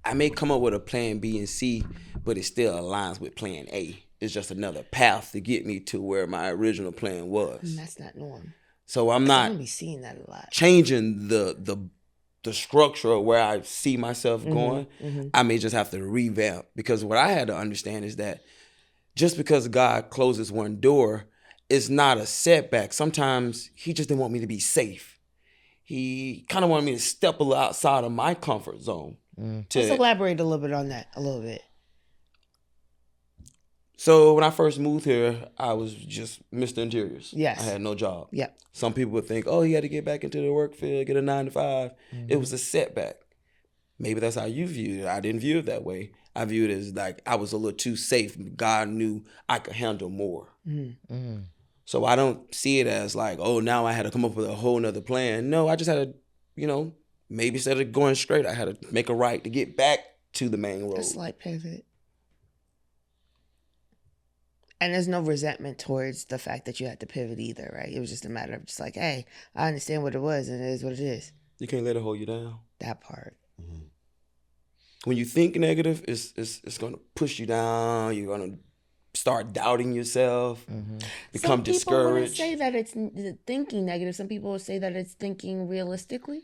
Speaker 4: I may come up with a plan B and C, but it still aligns with plan A. It's just another path to get me to where my original plan was.
Speaker 2: That's not norm.
Speaker 4: So I'm
Speaker 2: I'm
Speaker 4: not
Speaker 2: gonna be seeing that a lot.
Speaker 4: changing the structure of where I see myself going. I may just have to revamp, because what I had to understand is that just because God closes one door, it's not a setback. Sometimes he just didn't want me to be safe. He kind of wanted me to step a little outside of my comfort zone.
Speaker 2: Let's elaborate a little bit on that. A little bit.
Speaker 4: So when I first moved here, I was just Mr. Interiors.
Speaker 2: Yes.
Speaker 4: I had no job.
Speaker 2: Yep.
Speaker 4: Some people would think, oh, he had to get back into the work field, get a 9 to 5. It was a setback. Maybe that's how you viewed it. I didn't view it that way. I viewed it as like I was a little too safe. God knew I could handle more. So I don't see it as like, oh, now I had to come up with a whole nother plan. No, I just had to, maybe instead of going straight, I had to make a right to get back to the main road.
Speaker 2: A slight pivot. And there's no resentment towards the fact that you had to pivot either, right? It was just a matter of just like, hey, I understand what it was and it is what it is.
Speaker 4: You can't let it hold you down.
Speaker 2: That part.
Speaker 4: When you think negative, it's going to push you down. You're going to start doubting yourself, become discouraged.
Speaker 2: Some people wouldn't say that it's thinking negative. Some people would say that it's thinking realistically.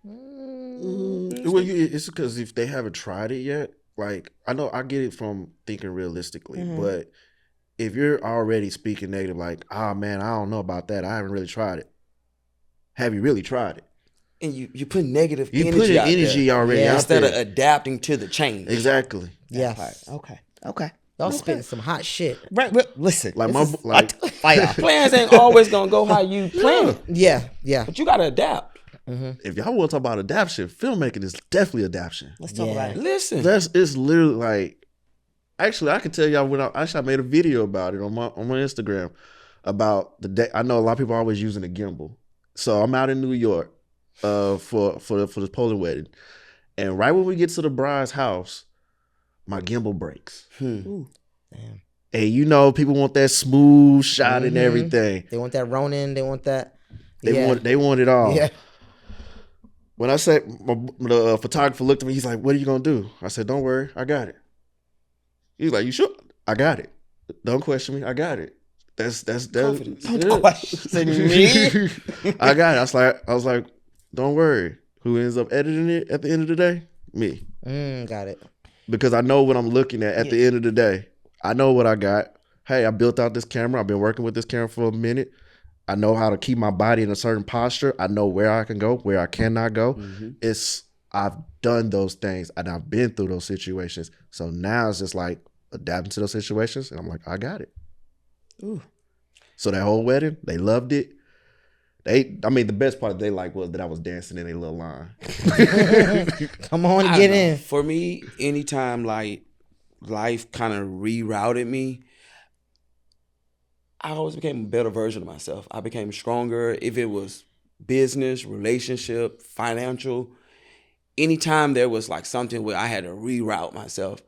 Speaker 1: Well, it's because if they haven't tried it yet, like I know I get it from thinking realistically, but if you're already speaking negative, like, oh man, I don't know about that. I haven't really tried it. Have you really tried it?
Speaker 4: And you put negative
Speaker 1: You
Speaker 4: energy
Speaker 1: put
Speaker 4: out
Speaker 1: energy
Speaker 4: there
Speaker 1: already out
Speaker 4: instead
Speaker 1: there.
Speaker 4: of adapting to the change.
Speaker 1: Exactly.
Speaker 3: Yes.
Speaker 2: Okay.
Speaker 3: Y'all spitting some hot shit.
Speaker 2: Right. Listen.
Speaker 1: Like my
Speaker 2: Fire.
Speaker 4: Plans ain't always going to go how you plan.
Speaker 3: Yeah.
Speaker 4: But you got to adapt.
Speaker 1: if y'all want to talk about adaptation, filmmaking is definitely adaptation.
Speaker 2: Let's talk about it.
Speaker 4: Listen.
Speaker 1: It's literally like, actually, I can tell y'all when I made a video about it on my Instagram about the day. I know a lot of people are always using a gimbal, so I'm out in New York for this Poland wedding, and right when we get to the bride's house, my gimbal breaks.
Speaker 3: Damn.
Speaker 1: And you know, people want that smooth shot and everything.
Speaker 3: They want that Ronin. They want that.
Speaker 1: They want it all.
Speaker 3: Yeah.
Speaker 1: When I said the photographer looked at me, he's like, "What are you gonna do?" I said, "Don't worry, I got it." He's like, "You sure?" I got it. Don't question me. I got it. That's
Speaker 4: Confidence.
Speaker 2: Don't question me.
Speaker 1: I got it. I was like, don't worry. Who ends up editing it at the end of the day? Me.
Speaker 3: Got it.
Speaker 1: Because I know what I'm looking at the end of the day. I know what I got. Hey, I built out this camera. I've been working with this camera for a minute. I know how to keep my body in a certain posture. I know where I can go, where I cannot go. I've done those things and I've been through those situations. So now it's just like adapting to those situations. And I'm like, I got it.
Speaker 3: Ooh.
Speaker 1: So that whole wedding, they loved it. The best part they liked was that I was dancing in a little line.
Speaker 3: Come on,
Speaker 4: I
Speaker 3: get
Speaker 4: don't know.
Speaker 3: in.
Speaker 4: For me, anytime like life kind of rerouted me, I always became a better version of myself. I became stronger. If it was business, relationship, financial, anytime there was like something where I had to reroute myself,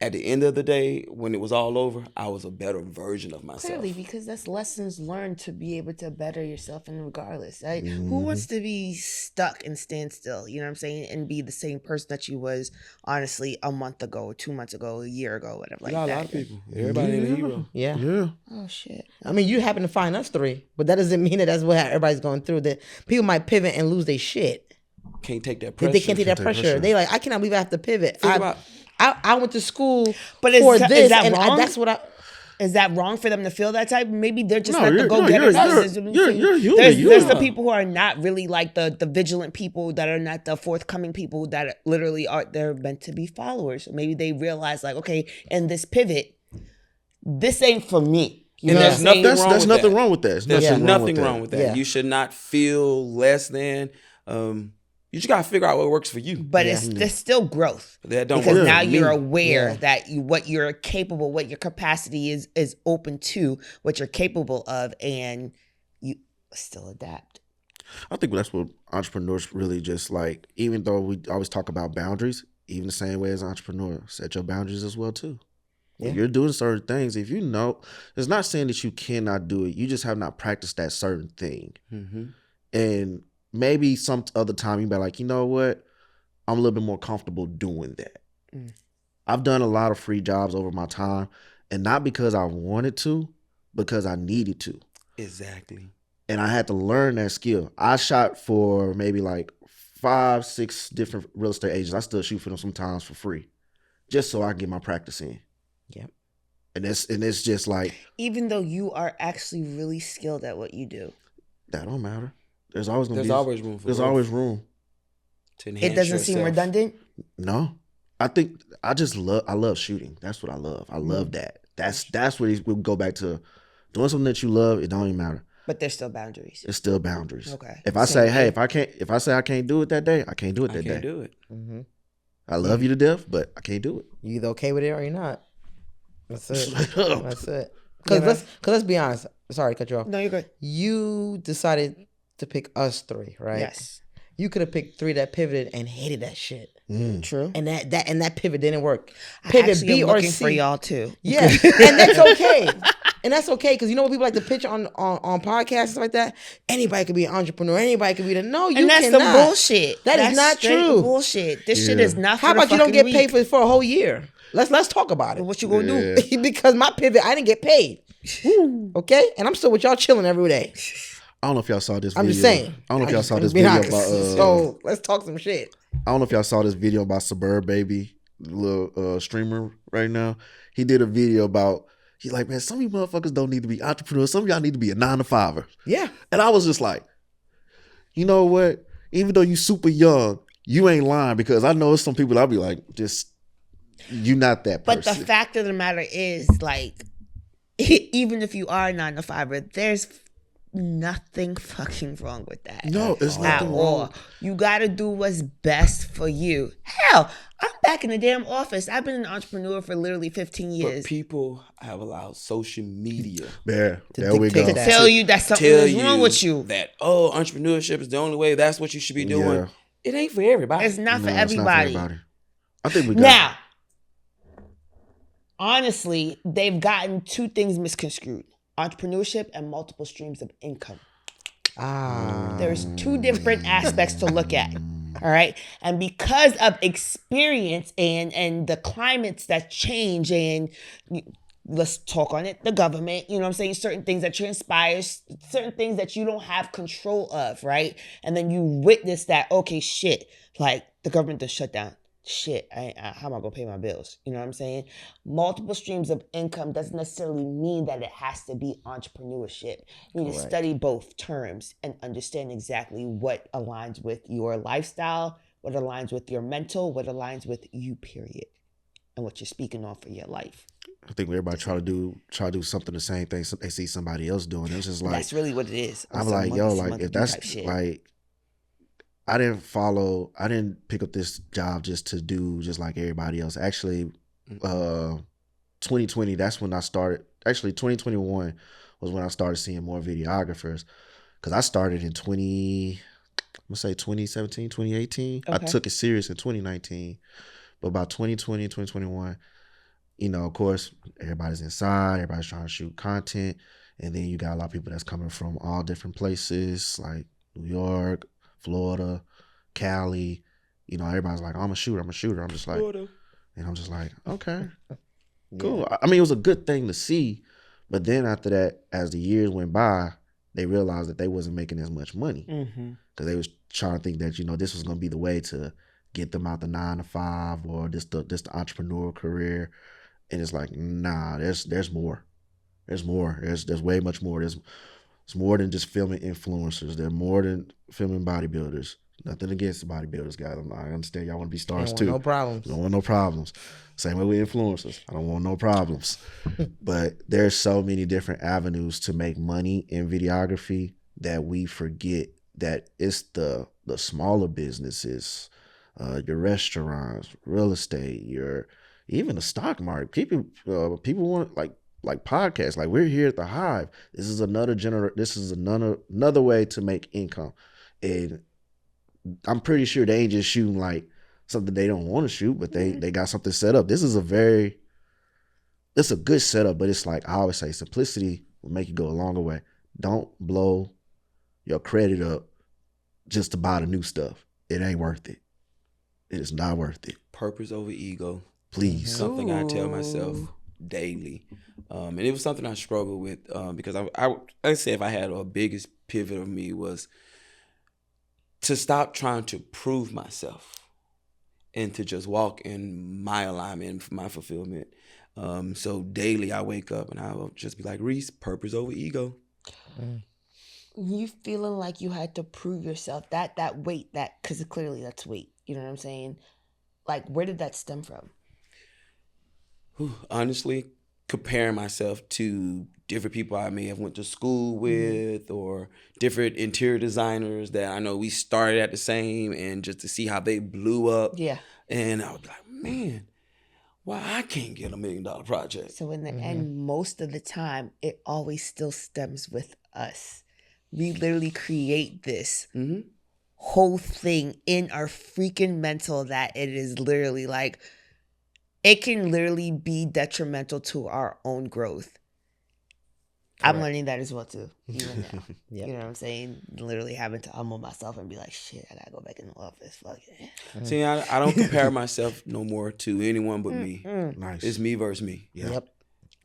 Speaker 4: at the end of the day, when it was all over, I was a better version of myself.
Speaker 2: Clearly, because that's lessons learned to be able to better yourself, and regardless, right? Who wants to be stuck and stand still? You know what I'm saying, and be the same person that you was honestly a month ago, 2 months ago, a year ago, whatever. Like
Speaker 4: You got
Speaker 2: that.
Speaker 4: a lot of people. Everybody ain't a hero.
Speaker 3: Yeah.
Speaker 1: Yeah.
Speaker 2: Oh shit.
Speaker 3: I mean, you happen to find us three, but that doesn't mean that that's what everybody's going through. That people might pivot and lose their shit.
Speaker 4: Can't take that
Speaker 3: If
Speaker 4: pressure.
Speaker 3: they can't take that
Speaker 1: take
Speaker 3: pressure.
Speaker 1: pressure.
Speaker 3: They like, I cannot believe I have to pivot.
Speaker 4: Think about
Speaker 3: I went to school
Speaker 2: But
Speaker 3: for
Speaker 2: is
Speaker 3: this,
Speaker 2: that
Speaker 3: and
Speaker 2: wrong?
Speaker 3: that's what I.
Speaker 2: Is that wrong for them to feel that type? Maybe they're just
Speaker 1: No,
Speaker 2: not the
Speaker 1: you're- no,
Speaker 2: go-getters.
Speaker 1: you're human.
Speaker 2: There's the people who are not really like the vigilant people, that are not the forthcoming people, that literally are, they're meant to be followers. Maybe they realize like, okay, in this pivot, this ain't for me. You
Speaker 4: And
Speaker 2: know
Speaker 4: there's
Speaker 2: what I'm saying?
Speaker 4: nothing wrong
Speaker 1: There's
Speaker 4: with
Speaker 1: nothing
Speaker 4: that.
Speaker 1: wrong with that.
Speaker 4: There's nothing
Speaker 1: that.
Speaker 4: wrong with that.
Speaker 3: Yeah.
Speaker 4: You should not feel less than. You just gotta figure out what works for you.
Speaker 2: But there's still growth.
Speaker 4: That don't
Speaker 2: Because
Speaker 4: work
Speaker 2: now
Speaker 4: for me.
Speaker 2: you're aware
Speaker 3: Yeah.
Speaker 2: that what you're capable, what your capacity is open to, what you're capable of, and you still adapt.
Speaker 1: I think that's what entrepreneurs really just like, even though we always talk about boundaries, even the same way as an entrepreneur, set your boundaries as well too. When
Speaker 3: Yeah.
Speaker 1: you're doing certain things, if you know, it's not saying that you cannot do it. You just have not practiced that certain thing. And maybe some other time you be like, you know what? I'm a little bit more comfortable doing that. I've done a lot of free jobs over my time, and not because I wanted to, because I needed to.
Speaker 4: Exactly.
Speaker 1: And I had to learn that skill. I shot for maybe like 5-6 different real estate agents. I still shoot for them sometimes for free, just so I can get my practice in.
Speaker 3: Yep.
Speaker 1: And it's just like,
Speaker 2: Even though you are actually really skilled at what you do,
Speaker 1: that don't matter. There's always gonna
Speaker 4: There's
Speaker 1: be
Speaker 4: always room for
Speaker 1: there's
Speaker 4: growth.
Speaker 1: always room.
Speaker 4: To enhance
Speaker 2: it doesn't seem
Speaker 4: yourself.
Speaker 2: redundant.
Speaker 1: No, I think I love shooting. That's what I love. I love that. That's what we go back to. Doing something that you love, it don't even matter.
Speaker 2: But there's still boundaries.
Speaker 1: It's still boundaries.
Speaker 2: Okay.
Speaker 1: If I
Speaker 2: Same
Speaker 1: say, hey, if I say I can't do it that day, I can't do it
Speaker 4: I
Speaker 1: that
Speaker 4: can't
Speaker 1: day.
Speaker 4: do it.
Speaker 1: I love you to death, but I can't do it.
Speaker 3: You either okay with it or you're not. That's it.
Speaker 1: Straight up.
Speaker 3: That's it. Because let's be honest. Sorry to cut you off.
Speaker 2: No, you're good.
Speaker 3: You decided to pick us three, right?
Speaker 2: Yes.
Speaker 3: You could have picked three that pivoted and hated that shit.
Speaker 2: True.
Speaker 3: And that pivot didn't work.
Speaker 2: I
Speaker 3: Pivot
Speaker 2: actually
Speaker 3: B
Speaker 2: am
Speaker 3: or
Speaker 2: looking
Speaker 3: C
Speaker 2: for y'all too.
Speaker 3: Yeah, and that's okay. And that's okay, because you know what people like to pitch on podcasts and stuff like that? Anybody could be an entrepreneur. Anybody could be no, you
Speaker 2: And that's
Speaker 3: cannot.
Speaker 2: the bullshit.
Speaker 3: That is
Speaker 2: That's
Speaker 3: not
Speaker 2: straight
Speaker 3: true.
Speaker 2: Bullshit. This shit is not.
Speaker 3: How
Speaker 2: for the
Speaker 3: about you don't
Speaker 2: fucking
Speaker 3: get paid
Speaker 2: weak.
Speaker 3: for a whole year? Let's talk about it.
Speaker 2: What you gonna do?
Speaker 3: Because my pivot, I didn't get paid. Okay? And I'm still with y'all chilling every day.
Speaker 1: I don't know if y'all saw this video.
Speaker 3: I'm just saying.
Speaker 1: I don't know if y'all saw
Speaker 3: I'm
Speaker 1: this
Speaker 3: being
Speaker 1: video
Speaker 3: honest.
Speaker 1: about
Speaker 3: So let's talk some shit.
Speaker 1: I don't know if y'all saw this video about Suburb Baby, the little streamer right now. He did a video about, he's like, man, some of you motherfuckers don't need to be entrepreneurs. Some of y'all need to be a 9-to-5er.
Speaker 3: Yeah.
Speaker 1: And I was just like, you know what? Even though you super young, you ain't lying, because I know there's some people I'll be like, just, you not that person.
Speaker 2: But the fact of the matter is, like, even if you are a 9-to-5er, there's nothing fucking wrong with that.
Speaker 1: No, it's
Speaker 2: at
Speaker 1: nothing
Speaker 2: all.
Speaker 1: wrong.
Speaker 2: You gotta do what's best for you. Hell, I'm back in the damn office. I've been an entrepreneur for literally 15 years.
Speaker 4: But people have allowed social media
Speaker 1: There we
Speaker 3: dictate
Speaker 1: go.
Speaker 3: that.
Speaker 2: Tell you that something
Speaker 4: tell
Speaker 2: is wrong
Speaker 4: you
Speaker 2: with you.
Speaker 4: that entrepreneurship is the only way. That's what you should be doing.
Speaker 1: Yeah.
Speaker 4: It ain't for everybody.
Speaker 2: It's not for
Speaker 1: No, it's not
Speaker 2: everybody.
Speaker 1: I think we got
Speaker 2: Now, honestly, they've gotten two things misconstrued: entrepreneurship and multiple streams of income. There's two different aspects to look at. All right. And because of experience and the climates that change, and let's talk on it, the government, you know what I'm saying? Certain things that transpires, certain things that you don't have control of, right? And then you witness that, okay, shit, like the government just shut down. Shit, how am I gonna pay my bills? You know what I'm saying? Multiple streams of income doesn't necessarily mean that it has to be entrepreneurship. You need to study both terms and understand exactly what aligns with your lifestyle, what aligns with your mental, what aligns with you, period, and what you're speaking on for your life.
Speaker 1: I think everybody try to do something the same thing they see somebody else doing. It's just like
Speaker 2: that's really what it is.
Speaker 1: I'm like, yo, like if that's like. I didn't pick up this job just to do just like everybody else. Actually, 2020, that's when I started. Actually, 2021 was when I started seeing more videographers. Because I started in 2017, 2018. Okay. I took it serious in 2019. But about 2020, 2021, you know, of course, everybody's inside. Everybody's trying to shoot content. And then you got a lot of people that's coming from all different places, like New York, Florida, Cali, you know, everybody's like, I'm a shooter. I'm just like, Florida. And I'm just like, okay, cool. I mean, it was a good thing to see, but then after that, as the years went by, they realized that they wasn't making as much money because they was trying to think that, you know, this was going to be the way to get them out the 9 to 5 or this the entrepreneurial career. And it's like, nah, there's more. There's more. There's way much more. It's more than just filming influencers. They're more than filming bodybuilders. Nothing against the bodybuilders, guys. I understand y'all want to be stars too.
Speaker 3: No problems.
Speaker 1: Don't want no problems. Same way with influencers. I don't want no problems. But there's so many different avenues to make money in videography that we forget that it's the smaller businesses, your restaurants, real estate, even the stock market. People want like podcasts. Like we're here at the Hive. This is another way to make income. And I'm pretty sure they ain't just shooting like something they don't want to shoot, but they got something set up. It's a good setup, but it's like I always say, simplicity will make you go a longer way. Don't blow your credit up just to buy the new stuff. It ain't worth it. It is not worth it.
Speaker 4: Purpose over ego.
Speaker 1: Please.
Speaker 4: Something I tell myself daily. And it was something I struggled with because I say if I had a biggest pivot of me was to stop trying to prove myself and to just walk in my alignment, my fulfillment. So daily I wake up and I will just be like, Reese, purpose over ego.
Speaker 2: You feeling like you had to prove yourself, that weight, because clearly that's weight, you know what I'm saying? Like, where did that stem from?
Speaker 4: Honestly, comparing myself to different people I may have went to school with or different interior designers that I know we started at the same, and just to see how they blew up. Yeah. And I was like, man, why I can't get $1 million project?
Speaker 2: So in the end, most of the time, it always still stems with us. We literally create this whole thing in our freaking mental that it is literally like, it can literally be detrimental to our own growth. Correct. I'm learning that as well too, even now. Yep. You know what I'm saying? Literally having to humble myself and be like, shit, I gotta go back in the office. Fuck it.
Speaker 4: See, I don't compare myself no more to anyone but me. Nice. It's me versus me.
Speaker 2: Yep.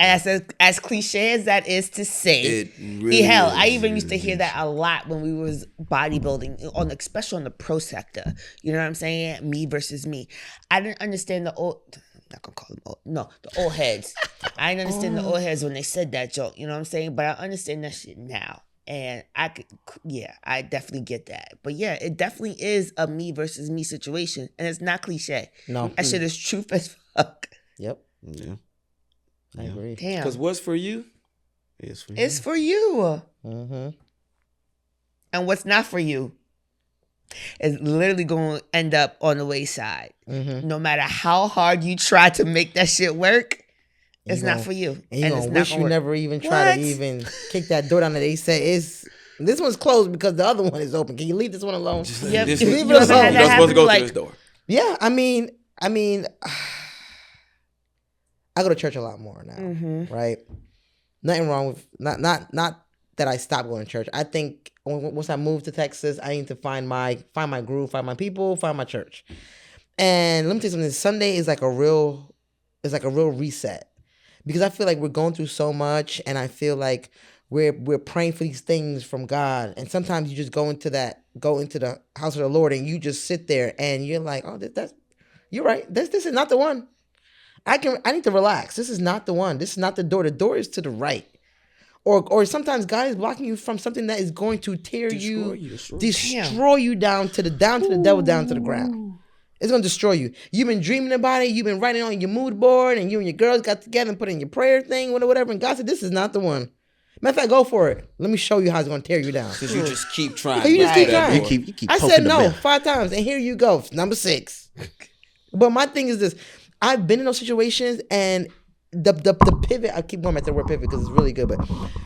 Speaker 2: As cliche as that is to say, it really hell, I even used to hear that a lot when we was bodybuilding, especially on the pro sector. You know what I'm saying? Me versus me. I didn't understand the old. I'm not gonna call them old. No, the old heads. I didn't understand the old heads when they said that joke. You know what I'm saying? But I understand that shit now, and I definitely get that. But yeah, it definitely is a me versus me situation, and it's not cliche. No, that shit is truth as fuck.
Speaker 3: Yep. Yeah. I agree.
Speaker 2: Damn.
Speaker 4: Because what's for you
Speaker 1: is for you.
Speaker 2: It's for you. Mm-hmm. And what's not for you is literally going to end up on the wayside. Mm-hmm. No matter how hard you try to make that shit work, it's not for you.
Speaker 3: And you're going to wish you never even try to even kick that door down that they say this one's closed because the other one is open. Can you leave this one alone?
Speaker 2: Yep.
Speaker 4: Leave it alone. You're not supposed to go through this door.
Speaker 3: Yeah, I mean, I go to church a lot more now, right? Nothing wrong with not that I stopped going to church. I think once I moved to Texas, I need to find my groove, find my people, find my church. And let me tell you something. Sunday is like a real reset, because I feel like we're going through so much, and I feel like we're praying for these things from God, and sometimes you just go into the house of the Lord, and you just sit there, and you're like, oh, you're right. This is not the one. I need to relax. This is not the one. This is not the door. The door is to the right. Or sometimes God is blocking you from something that is going to tear destroy you down to the devil, down to the ground. It's going to destroy you. You've been dreaming about it. You've been writing on your mood board, and you and your girls got together and put in your prayer thing, whatever. And God said, this is not the one. Matter of fact, go for it. Let me show you how it's going to tear you down.
Speaker 4: Because you just keep trying.
Speaker 3: You just keep trying.
Speaker 1: You keep
Speaker 3: I said no 5 times, and here you go. Number 6. But my thing is this. I've been in those situations, and the pivot, I keep going back to the word pivot because it's really good, but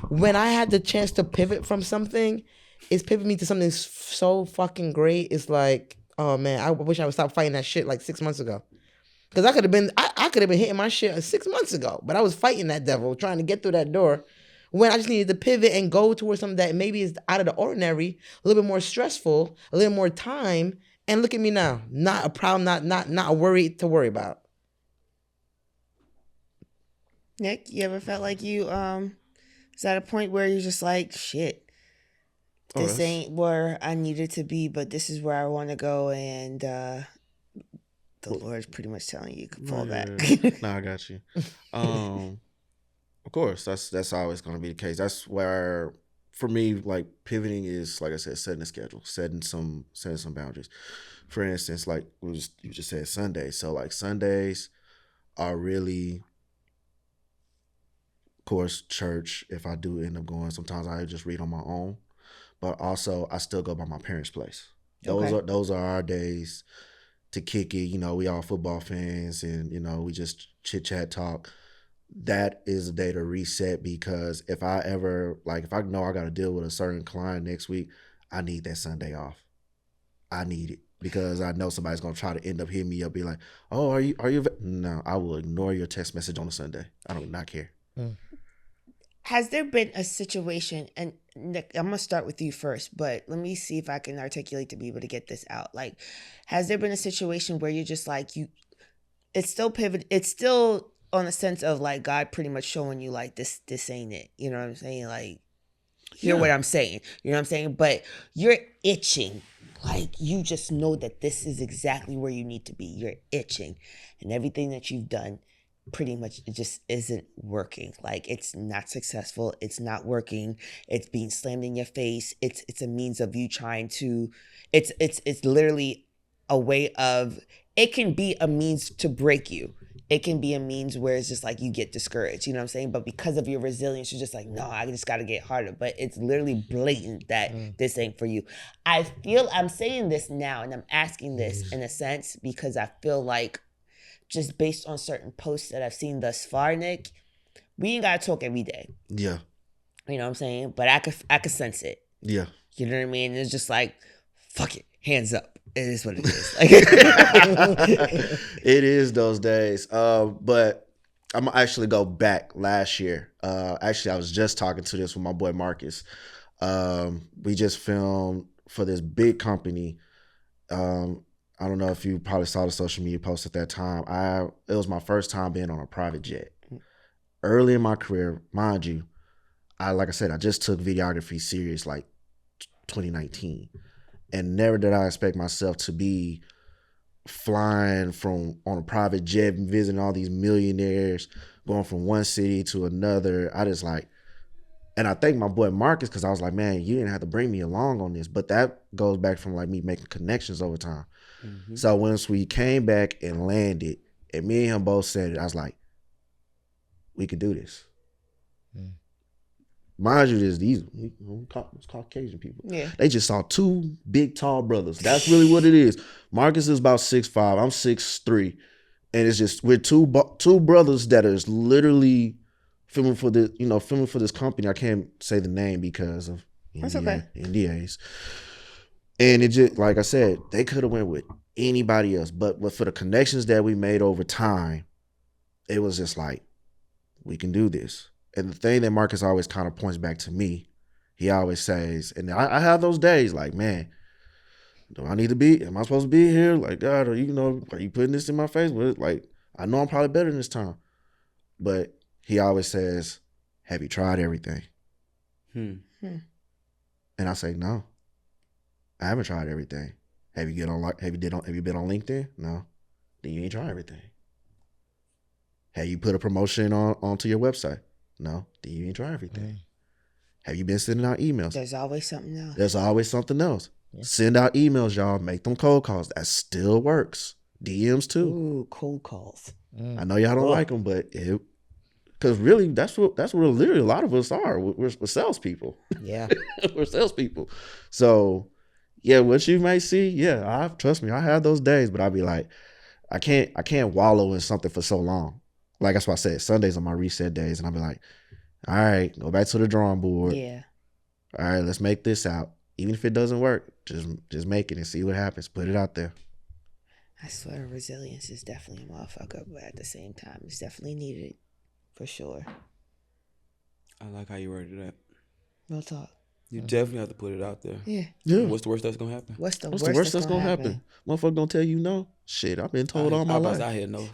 Speaker 3: when I had the chance to pivot from something, it's pivoted me to something so fucking great. It's like, oh man, I wish I would stop fighting that shit like 6 months ago. Because I could have been hitting my shit 6 months ago, but I was fighting that devil, trying to get through that door, when I just needed to pivot and go towards something that maybe is out of the ordinary, a little bit more stressful, a little more time, and look at me now. Not a problem, not a worry to worry about.
Speaker 2: Nick, you ever felt like you is at a point where you're just like, shit, this ain't where I needed to be, but this is where I want to go, and the Lord's pretty much telling you can fall back.
Speaker 1: Nah, I got you. Of course, that's always going to be the case. That's where, for me, like pivoting is, like I said, setting a schedule, setting some boundaries. For instance, like you just said, Sundays. So like Sundays are really, of course, church. If I do end up going, sometimes I just read on my own, but also I still go by my parents' place. Those are our days to kick it. You know, we all football fans, and you know, we just chit chat, talk. That is a day to reset, because if I know I got to deal with a certain client next week, I need that Sunday off. I need it, because I know somebody's gonna try to end up hitting me up, be like, "Oh, are you?" No, I will ignore your text message on a Sunday. I do not care.
Speaker 2: Has there been a situation, and Nick, I'm going to start with you first, but let me see if I can articulate to be able to get this out. Like, has there been a situation where you're just like, it's still pivot, it's still on the sense of like God pretty much showing you like, this ain't it. You know what I'm saying? Like, hear what I'm saying. You know what I'm saying? But you're itching. Like, you just know that this is exactly where you need to be. You're itching. And everything that you've done, pretty much it just isn't working. Like, it's not successful. It's not working. It's being slammed in your face. It's a means of you trying to, it's literally a way of, it can be a means to break you. It can be a means where it's just like you get discouraged, you know what I'm saying? But because of your resilience, you're just like, no, I just got to get harder. But it's literally blatant that this ain't for you. I feel I'm saying this now, and I'm asking this in a sense because I feel like, just based on certain posts that I've seen thus far, Nick, we ain't got to talk every day.
Speaker 1: Yeah.
Speaker 2: You know what I'm saying? But I could sense it.
Speaker 1: Yeah.
Speaker 2: You know what I mean? It's just like, fuck it, hands up. It is what it is.
Speaker 1: It is those days. But I'm gonna actually go back last year. Actually, I was just talking to this with my boy Marcus. We just filmed for this big company. I don't know if you probably saw the social media post at that time. It was my first time being on a private jet. Early in my career, mind you, like I said, I just took videography serious like 2019. And never did I expect myself to be flying on a private jet, visiting all these millionaires, going from one city to another. And I thank my boy Marcus, because I was like, man, you didn't have to bring me along on this. But that goes back from like me making connections over time. Mm-hmm. So once we came back and landed, and me and him both said it, I was like, we could do this. Mm. Mind you, these Caucasian people. Yeah. They just saw 2 big, tall brothers. That's really what it is. Marcus is about 6'5". I'm 6'3". And it's just, we're two brothers that are literally filming for this company. I can't say the name because of NDAs. And it just, like I said, they could have went with anybody else. But for the connections that we made over time, it was just like, we can do this. And the thing that Marcus always kind of points back to me, he always says, and I have those days like, man, do I need to be, am I supposed to be here? Like, God, are you putting this in my face? But like, I know I'm probably better than this time. But he always says, have you tried everything? And I say, no, I haven't tried everything. Have you been on LinkedIn? No. Then you ain't tried everything. Have you put a promotion onto your website? No. Then you ain't tried everything. Have you been sending out emails?
Speaker 2: There's always something else.
Speaker 1: There's always something else. Yeah. Send out emails, y'all. Make them cold calls. That still works. DMs too.
Speaker 2: Ooh, cold calls.
Speaker 1: I know y'all don't like them, but because really, that's what literally a lot of us are. We're salespeople.
Speaker 3: Yeah,
Speaker 1: we're salespeople. So, yeah, what you may see, trust me, I have those days, but I'll be like, I can't wallow in something for so long. Like that's why I said Sundays are my reset days, and I'll be like, all right, go back to the drawing board.
Speaker 2: Yeah.
Speaker 1: All right, let's make this out. Even if it doesn't work, just make it and see what happens. Put it out there.
Speaker 2: I swear resilience is definitely a motherfucker, but at the same time, it's definitely needed for sure.
Speaker 4: I like how you worded that.
Speaker 2: Real talk.
Speaker 4: You definitely have to put it out there.
Speaker 2: Yeah.
Speaker 4: What's the worst that's gonna happen?
Speaker 2: What's the
Speaker 1: What's
Speaker 2: worst
Speaker 1: that's gonna happen? Motherfucker gonna tell you no? Shit, I've been told all my life.
Speaker 4: I hear no.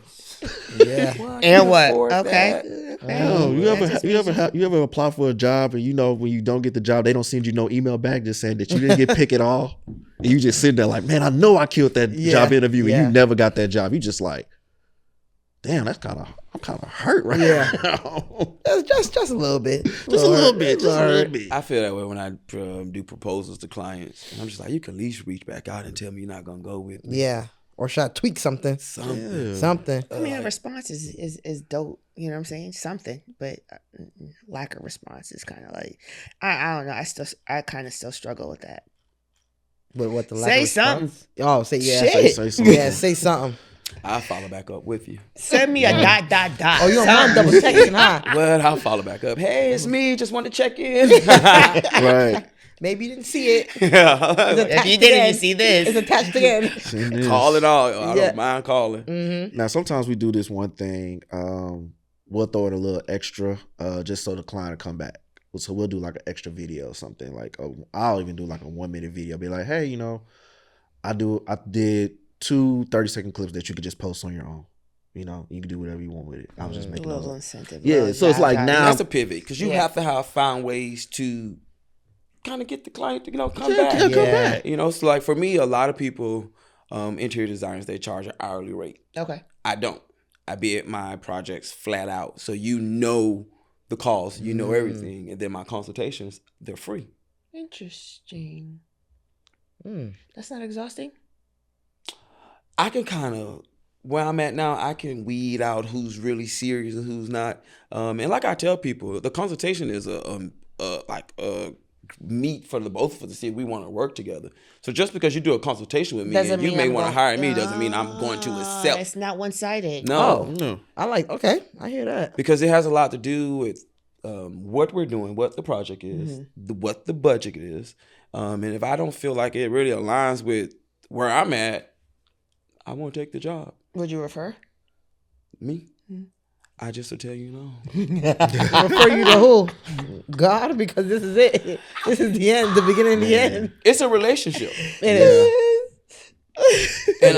Speaker 3: Yeah.
Speaker 2: And what? Okay.
Speaker 1: No, you ever apply for a job and when you don't get the job, they don't send you no email back just saying that you didn't get picked at all, and you just sit there like, man, I know I killed that job interview and you never got that job. You just like, damn, I'm kind of hurt right now.
Speaker 3: just a little bit.
Speaker 1: Just a little bit.
Speaker 4: I feel that way when I do proposals to clients. And I'm just like, you can at least reach back out and tell me you're not gonna go with me.
Speaker 3: Yeah. Or should I tweak something? Something.
Speaker 2: I mean, a response is dope. You know what I'm saying? Something, but lack of response is kind of like, I don't know. I kind of still struggle with that.
Speaker 3: But what the lack
Speaker 2: say
Speaker 3: of
Speaker 2: something?
Speaker 3: response? Oh, say
Speaker 2: Shit.
Speaker 1: Say something.
Speaker 3: Yeah, say something.
Speaker 4: I'll follow back up with you.
Speaker 2: Send me a ...
Speaker 3: Oh, you don't mind double texting, huh?
Speaker 4: Well, I'll follow back up. Hey, it's me. Just wanted to check in.
Speaker 1: Right.
Speaker 3: Maybe you didn't see it.
Speaker 4: Yeah.
Speaker 2: If you didn't, you see this.
Speaker 3: It's attached again.
Speaker 4: Call it all. I don't mind calling.
Speaker 3: Mm-hmm.
Speaker 1: Now, sometimes we do this one thing. We'll throw in a little extra just so the client will come back. So we'll do like an extra video or something. Like I'll even do like a 1-minute video. Be like, hey, I did 2 30-second clips that you could just post on your own. You can do whatever you want with it. I was just making
Speaker 2: a
Speaker 1: those
Speaker 2: little
Speaker 1: up.
Speaker 2: incentive.
Speaker 1: Yeah, so it's like now
Speaker 4: that's a pivot because you have to find ways to kind of get the client to come back.
Speaker 1: Come back.
Speaker 4: So like for me, a lot of people, interior designers, they charge an hourly rate.
Speaker 2: Okay.
Speaker 4: I don't. I bid my projects flat out, so the cost, everything, and then my consultations, they're free.
Speaker 2: Interesting. That's not exhausting.
Speaker 4: I can kind of, where I'm at now, I can weed out who's really serious and who's not. And like I tell people, the consultation is a meet for the both of us to see if we want to work together. So just because you do a consultation with me and you may want to hire me doesn't mean I'm going to accept.
Speaker 2: It's not one-sided.
Speaker 4: No.
Speaker 3: Okay, I hear that.
Speaker 4: Because it has a lot to do with what we're doing, what the project is, what the budget is. And if I don't feel like it really aligns with where I'm at, I won't take the job.
Speaker 2: Would you refer?
Speaker 4: Me? I just will tell you no.
Speaker 3: Refer you to who? God, because this is it. This is the end, the beginning and the end.
Speaker 4: It's a relationship.
Speaker 3: It is.
Speaker 4: And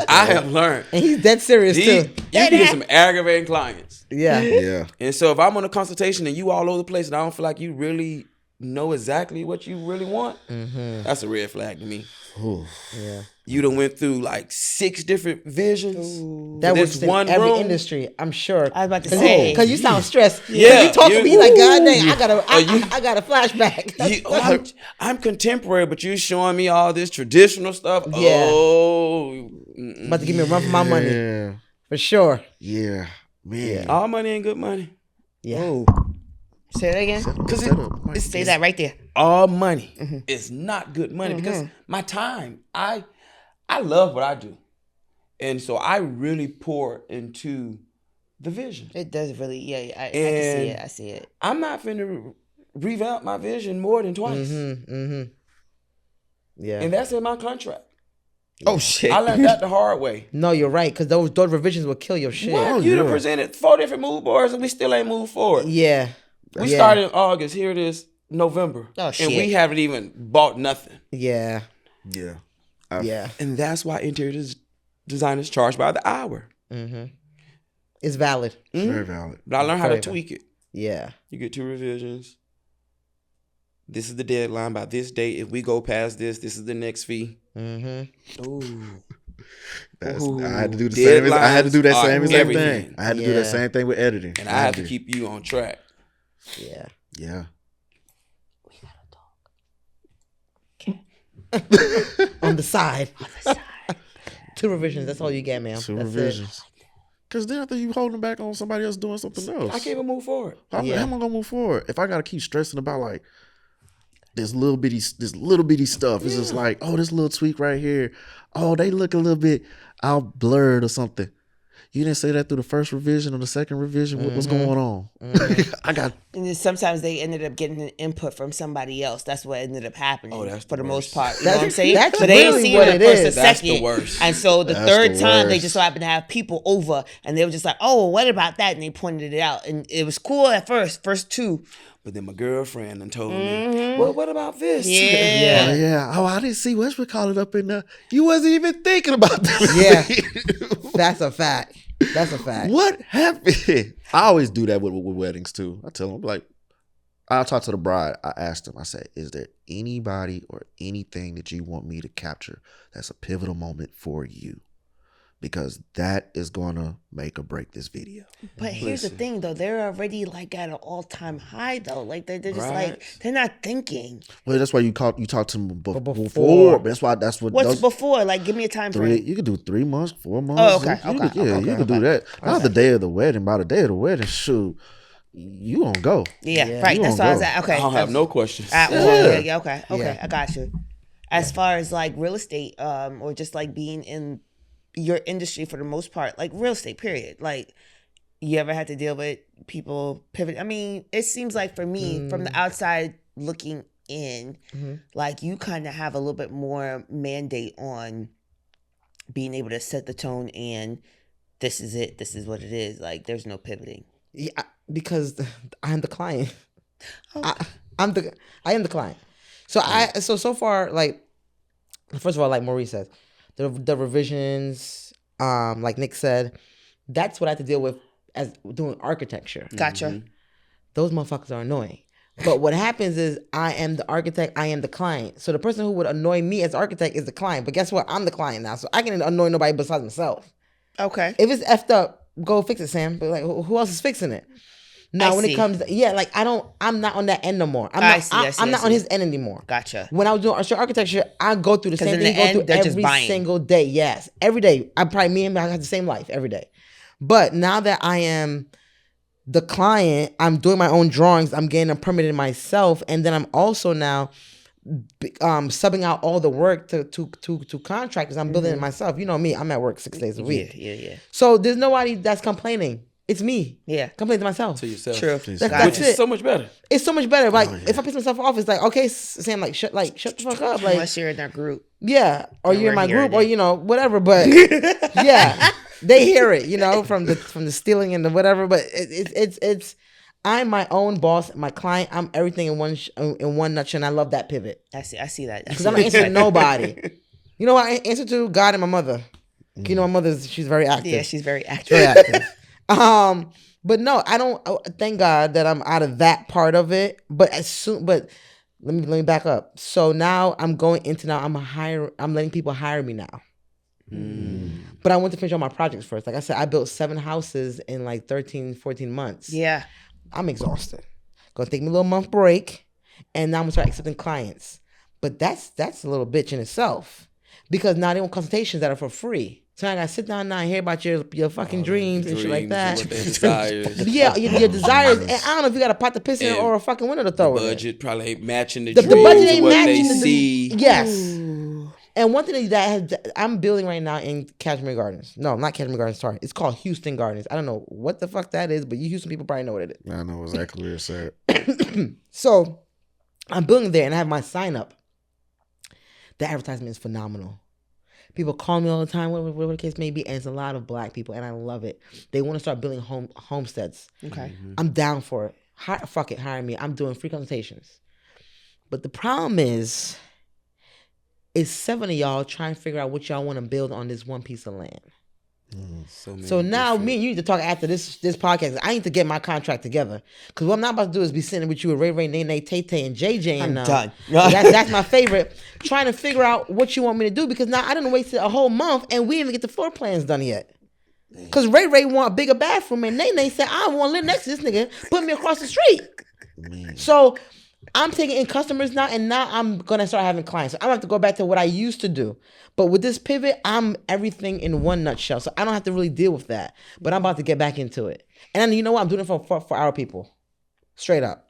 Speaker 4: I have learned.
Speaker 3: And he's dead serious too.
Speaker 4: You can get some aggravating clients.
Speaker 3: Yeah.
Speaker 4: And so if I'm on a consultation and you all over the place and I don't feel like you really know exactly what you really want, that's a red flag to me.
Speaker 1: Ooh.
Speaker 3: Yeah.
Speaker 4: You done went through like 6 different visions.
Speaker 3: That
Speaker 4: was
Speaker 3: was in every industry, I'm sure.
Speaker 2: I was about to say.
Speaker 3: Because you sound stressed.
Speaker 4: Yeah.
Speaker 3: You talk to me like, God dang, I got a flashback.
Speaker 4: I'm contemporary, but you showing me all this traditional stuff.
Speaker 3: Yeah.
Speaker 4: Oh.
Speaker 3: About to give me a run for my money.
Speaker 1: Yeah.
Speaker 3: For sure.
Speaker 1: Yeah. Man.
Speaker 4: All money ain't good money.
Speaker 3: Yeah.
Speaker 2: Oh. Say that again. Say that right there.
Speaker 4: All money is not good money because my time, I love what I do. And so I really pour into the vision.
Speaker 2: It does really, I can see it. I see it.
Speaker 4: I'm not finna revamp my vision more than twice.
Speaker 3: Yeah.
Speaker 4: And that's in my contract.
Speaker 2: Oh shit!
Speaker 4: I learned that the hard way.
Speaker 3: No, you're right, because those revisions will kill your shit.
Speaker 4: What? You done presented 4 different mood boards and we still ain't moved forward.
Speaker 3: Yeah.
Speaker 4: We started in August. Here it is, November.
Speaker 2: Oh, shit.
Speaker 4: And we haven't even bought nothing.
Speaker 3: Yeah.
Speaker 1: Yeah.
Speaker 3: Yeah.
Speaker 4: And that's why interior designers charge by the hour.
Speaker 3: It's valid.
Speaker 1: Very valid.
Speaker 4: But I learned how to
Speaker 3: Very
Speaker 4: tweak it.
Speaker 3: Yeah.
Speaker 4: You get 2 revisions. This is the deadline by this date. If we go past this is the next fee. Ooh.
Speaker 1: I had to do the same. I had to do that same exact
Speaker 4: everything.
Speaker 1: thing. I had to do that same thing with editing.
Speaker 4: And I have to keep you on track.
Speaker 3: Yeah.
Speaker 1: Yeah.
Speaker 3: On the side. 2 revisions. That's all you get, man.
Speaker 1: 2
Speaker 3: That's
Speaker 1: revisions. Because then after you holding back on somebody else doing something else,
Speaker 4: I can't even move forward.
Speaker 1: how am I gonna move forward if I gotta keep stressing about like this little bitty stuff? It's just like, oh, this little tweak right here. Oh, they look a little bit out blurred or something. You didn't say that through the first revision or the second revision. What's going on? I got.
Speaker 2: And then sometimes they ended up getting an input from somebody else. That's what ended up happening.
Speaker 4: Oh, that's
Speaker 2: for
Speaker 4: the
Speaker 2: the most
Speaker 4: worst.
Speaker 2: part. You know what I'm saying?
Speaker 3: That's
Speaker 2: But they
Speaker 3: really
Speaker 2: ain't seen
Speaker 3: what
Speaker 2: it
Speaker 3: it
Speaker 2: first or
Speaker 3: is.
Speaker 4: That's the
Speaker 2: second.
Speaker 4: worst.
Speaker 2: And so the
Speaker 1: That's
Speaker 2: third
Speaker 1: the
Speaker 2: time they
Speaker 1: worst.
Speaker 2: just so happened to have people over, and they were just like, "Oh, what about that?" And they pointed it out, and it was cool at first 2.
Speaker 4: But then my girlfriend done told me, well, what about this?
Speaker 2: Yeah.
Speaker 1: Oh yeah. Oh, I didn't see what we call it up in there. You wasn't even thinking about that.
Speaker 3: Yeah. That's a fact. That's a fact.
Speaker 1: What happened? I always do that with weddings too. I tell them, like, I'll talk to the bride. I ask them, I say, is there anybody or anything that you want me to capture that's a pivotal moment for you? Because that is going to make or break this video.
Speaker 2: But here's the thing, though. They're already like at an all-time high, though. Like they're just
Speaker 4: Right.
Speaker 2: like they're not thinking.
Speaker 1: Well, that's why you talk to them before.
Speaker 3: Before.
Speaker 1: That's what
Speaker 2: What's
Speaker 1: those
Speaker 2: before? Like, give me a time
Speaker 1: 3.
Speaker 2: frame.
Speaker 1: You could do 3 months, 4 months.
Speaker 2: Oh, okay,
Speaker 1: You
Speaker 2: okay,
Speaker 1: could, yeah,
Speaker 2: okay,
Speaker 1: you could do that. Not the day of the wedding. By the day of the wedding, shoot, you gonna go.
Speaker 2: Yeah, right.
Speaker 1: You
Speaker 2: That's
Speaker 1: gonna
Speaker 2: why I was
Speaker 1: go.
Speaker 2: at. Okay,
Speaker 4: I don't have no questions.
Speaker 2: yeah, okay,
Speaker 3: Yeah.
Speaker 2: I got you. As far as like real estate, or just like being in your industry for the most part, like real estate, period. Like, you ever had to deal with people pivot? I mean, it seems like for me, from the outside looking in, like you kind of have a little bit more mandate on being able to set the tone and this is it. This is what it is. Like, there's no pivoting.
Speaker 3: Yeah, because I'm the client.
Speaker 2: Okay.
Speaker 3: I am the client. So far, like, first of all, like Maurice says, the revisions, like Nick said, that's what I have to deal with as doing architecture.
Speaker 2: Gotcha.
Speaker 3: Those motherfuckers are annoying. But what happens is I am the architect, I am the client. So the person who would annoy me as architect is the client. But guess what? I'm the client now. So I can annoy nobody besides myself.
Speaker 2: Okay.
Speaker 3: If it's effed up, go fix it, Sam. But like, who else is fixing it? Now, when it comes, like, I'm not on that end no more. I'm not on his end anymore.
Speaker 2: Gotcha.
Speaker 3: When I was doing architecture, I go through the same
Speaker 2: in
Speaker 3: thing.
Speaker 2: the
Speaker 3: Go
Speaker 2: end,
Speaker 3: through
Speaker 2: they're just
Speaker 3: every
Speaker 2: buying.
Speaker 3: single day. Yes, every day. Me and I have the same life every day. But now that I am the client, I'm doing my own drawings. I'm getting them permitted myself, and then I'm also now subbing out all the work to contractors. I'm building it myself. You know me. I'm at work 6 days a week.
Speaker 2: Yeah.
Speaker 3: So there's nobody that's complaining. It's me.
Speaker 2: Yeah.
Speaker 3: Complaining to myself.
Speaker 4: To yourself.
Speaker 2: True.
Speaker 3: That's
Speaker 4: Which is
Speaker 3: it.
Speaker 4: so much better.
Speaker 3: It's so much better. Like, if I piss myself off, it's like, okay, Sam, shut the fuck up. Like,
Speaker 2: Unless you're in that group.
Speaker 3: yeah, or
Speaker 2: And
Speaker 3: you're in
Speaker 2: we're
Speaker 3: my group,
Speaker 2: hearing
Speaker 3: or whatever. But yeah, they hear it, from the stealing and the whatever. But it's I'm my own boss, my client. I'm everything in one nutshell. And I love that pivot
Speaker 2: I see that.
Speaker 3: because I don't answer to nobody. You know what? I answer to God and my mother. You know, my she's very active.
Speaker 2: Yeah, she's very active.
Speaker 3: Very active. But no, I don't. Thank God that I'm out of that part of it. But let me back up. So now I'm going into I'm letting people hire me now. But I want to finish all my projects first. Like I said, I built 7 houses in like 13, 14 months.
Speaker 2: Yeah.
Speaker 3: I'm exhausted. Gonna take me a little month break, and now I'm gonna start accepting clients. But that's a little bitch in itself, because now they want consultations that are for free. So I gotta sit down now and hear about your fucking dreams and shit like that.
Speaker 4: What their desires.
Speaker 3: Yeah, your desires. And I don't know if you got a pot to piss in or a fucking window to throw in.
Speaker 4: Budget probably ain't matching the
Speaker 3: The
Speaker 4: dreams
Speaker 3: budget
Speaker 4: and
Speaker 3: ain't
Speaker 4: what
Speaker 3: matching
Speaker 4: they
Speaker 3: the
Speaker 4: see.
Speaker 3: Yes. And one thing that I'm building right now in Cashmere Gardens. No, not Cashmere Gardens, sorry. It's called Houston Gardens. I don't know what the fuck that is, but you Houston people probably know what it is.
Speaker 1: I know exactly where it's at.
Speaker 3: So I'm building there and I have my sign up. The advertisement is phenomenal. People call me all the time, whatever the case may be, and it's a lot of black people, and I love it. They want to start building homesteads.
Speaker 2: Okay.
Speaker 3: I'm down for it. Fuck it, hire me. I'm doing free consultations. But the problem is 7 of y'all trying to figure out what y'all want to build on this one piece of land. So now me and you need to talk after this podcast. I need to get my contract together, because what I'm not about to do is be sitting with you with Ray, Nene, Tay, and JJ. And
Speaker 2: I'm done.
Speaker 3: That's my favorite. Trying to figure out what you want me to do, because now I didn't waste a whole month and we didn't even get the floor plans done yet. Because Ray want a bigger bathroom, and Nene said, I don't want to live next to this nigga. Put me across the street. Man. So I'm taking in customers now, and now I'm going to start having clients. So I'm going to have to go back to what I used to do. But with this pivot, I'm everything in one nutshell. So I don't have to really deal with that. But I'm about to get back into it. And then, you know what? I'm doing it for our people. Straight up.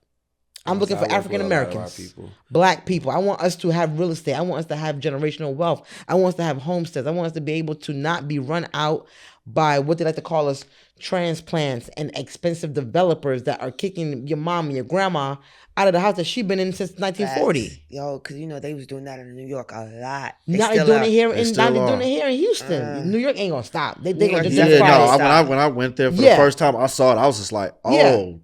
Speaker 3: I'm looking for African Americans, black people. I want us to have real estate. I want us to have generational wealth. I want us to have homesteads. I want us to be able to not be run out by what they like to call us transplants and expensive developers that are kicking your mom and your grandma out of the house that she been in since 1940.
Speaker 2: Facts. Yo, because you know they was doing that in New York a lot.
Speaker 3: Now they're doing it here in Houston. New York ain't gonna stop. They gonna just
Speaker 1: when I went there for the first time, I saw it. I was just like,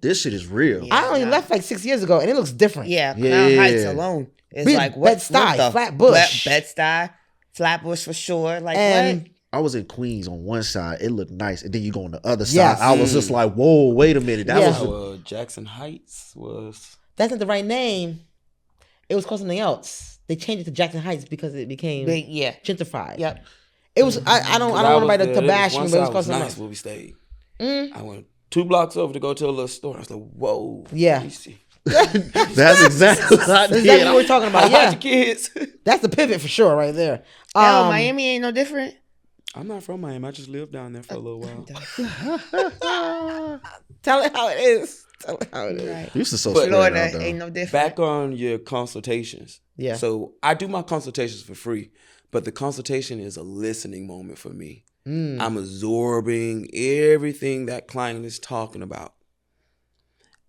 Speaker 1: this shit is real.
Speaker 3: Yeah, I only left like 6 years ago, and it looks different.
Speaker 2: Yeah, Crown Heights alone is like
Speaker 3: Bed-Stuy, Flatbush,
Speaker 2: Bed-Stuy, Flatbush for sure. Like
Speaker 3: and
Speaker 2: what?
Speaker 1: I was in Queens on one side. It looked nice. And then you go on the other side. I was just like, whoa, wait a minute. That was
Speaker 4: Jackson Heights was...
Speaker 3: That's not the right name. It was called something else. They changed it to Jackson Heights because it became gentrified.
Speaker 2: Yep.
Speaker 3: It was, I don't want anybody to bash me, but it was called something
Speaker 4: nice
Speaker 3: else.
Speaker 4: Where we stayed. I went 2 blocks over to go to a little store. I was like, whoa.
Speaker 3: Yeah.
Speaker 1: That's exactly what I did.
Speaker 3: Exactly what we're talking about. Yeah.
Speaker 4: Your kids.
Speaker 3: That's the pivot for sure right there.
Speaker 2: Miami ain't no different.
Speaker 4: I'm not from Miami. I just lived down there for a little while.
Speaker 3: Tell it how it is.
Speaker 2: Right.
Speaker 1: You used to
Speaker 2: Florida ain't no different.
Speaker 4: Back on your consultations.
Speaker 3: Yeah.
Speaker 4: So I do my consultations for free, but the consultation is a listening moment for me. I'm absorbing everything that client is talking about.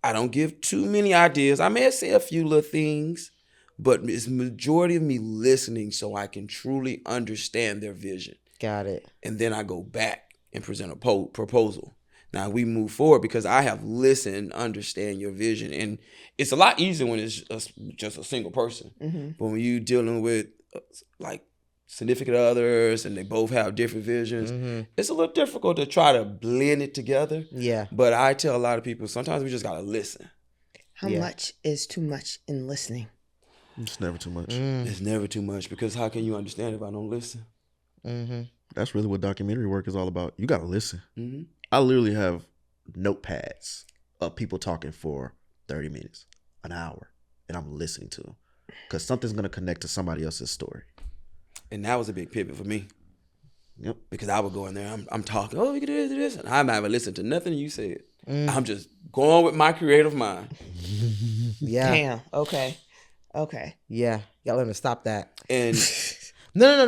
Speaker 4: I don't give too many ideas. I may say a few little things, but it's majority of me listening so I can truly understand their vision.
Speaker 3: Got it.
Speaker 4: And then I go back and present a proposal. Now we move forward because I have listened, understand your vision. And it's a lot easier when it's just a single person. Mm-hmm. But when you're dealing with like significant others and they both have different visions, it's a little difficult to try to blend it together.
Speaker 3: Yeah.
Speaker 4: But I tell a lot of people, sometimes we just got to listen.
Speaker 2: How much is too much in listening?
Speaker 1: It's never too much.
Speaker 4: It's never too much, because how can you understand if I don't listen?
Speaker 3: Mm-hmm.
Speaker 1: That's really what documentary work is all about. You got to listen. Mm-hmm. I literally have notepads of people talking for 30 minutes, an hour, and I'm listening to them because something's going to connect to somebody else's story.
Speaker 4: And that was a big pivot for me.
Speaker 1: Yep.
Speaker 4: Because I would go in there, I'm talking, we could do this, and I haven't listened to nothing you said. I'm just going with my creative mind.
Speaker 3: Yeah.
Speaker 2: Damn. Okay.
Speaker 3: Yeah. Y'all let me stop that.
Speaker 4: And
Speaker 3: No,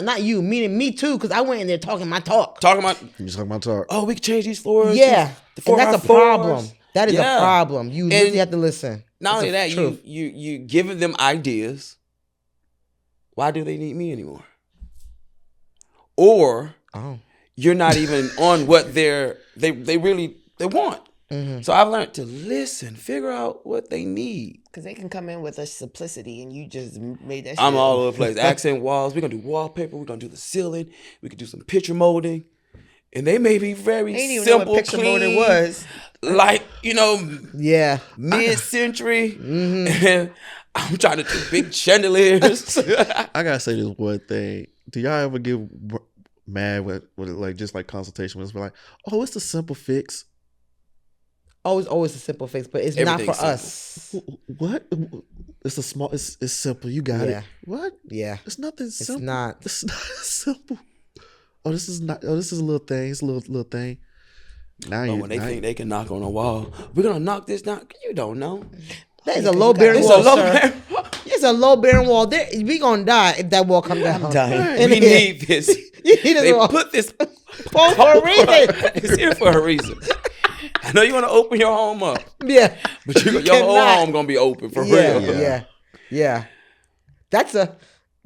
Speaker 3: not you. Meaning me too, because I went in there talking my talk.
Speaker 1: You talking about talk?
Speaker 4: Oh, we could change these floors.
Speaker 3: Yeah. And that's a problem. That is a
Speaker 4: Yeah.
Speaker 3: problem. You really have to listen.
Speaker 4: Not only that, you giving them ideas. Why do they need me anymore? Or you're not even on what they want. Mm-hmm. So I've learned to listen, figure out what they need.
Speaker 2: Because they can come in with a simplicity and you just made that shit.
Speaker 4: I'm all over the place. Accent walls. We're going to do wallpaper. We're going to do the ceiling. We could do some picture molding. And they may be very
Speaker 2: even
Speaker 4: simple,
Speaker 2: know what picture
Speaker 4: clean,
Speaker 2: molding was.
Speaker 4: Like, mid-century.
Speaker 3: Mm-hmm.
Speaker 4: And I'm trying to do big chandeliers.
Speaker 1: I got to say this one thing. Do y'all ever get mad with like just like consultation? It's like, oh, it's a simple fix.
Speaker 3: Always a simple fix, but it's not for us.
Speaker 1: What? It's a small. It's simple. You got it. What?
Speaker 3: Yeah.
Speaker 1: It's nothing simple.
Speaker 3: It's
Speaker 1: It's
Speaker 3: not.
Speaker 1: not simple. Oh, this is not. Oh, this is a little thing. It's a little thing. Now
Speaker 4: when they think they can knock on a wall, we're gonna knock this down. You don't know.
Speaker 3: That is a low bearing wall, sir. It's a low bearing wall. We gonna die if that wall comes down.
Speaker 2: I'm dying.
Speaker 4: We need this. They put this
Speaker 3: for a reason.
Speaker 4: It's here for a reason. I know you want to open your home up.
Speaker 3: Yeah.
Speaker 4: But your whole home going to be open for real.
Speaker 3: Yeah. That's a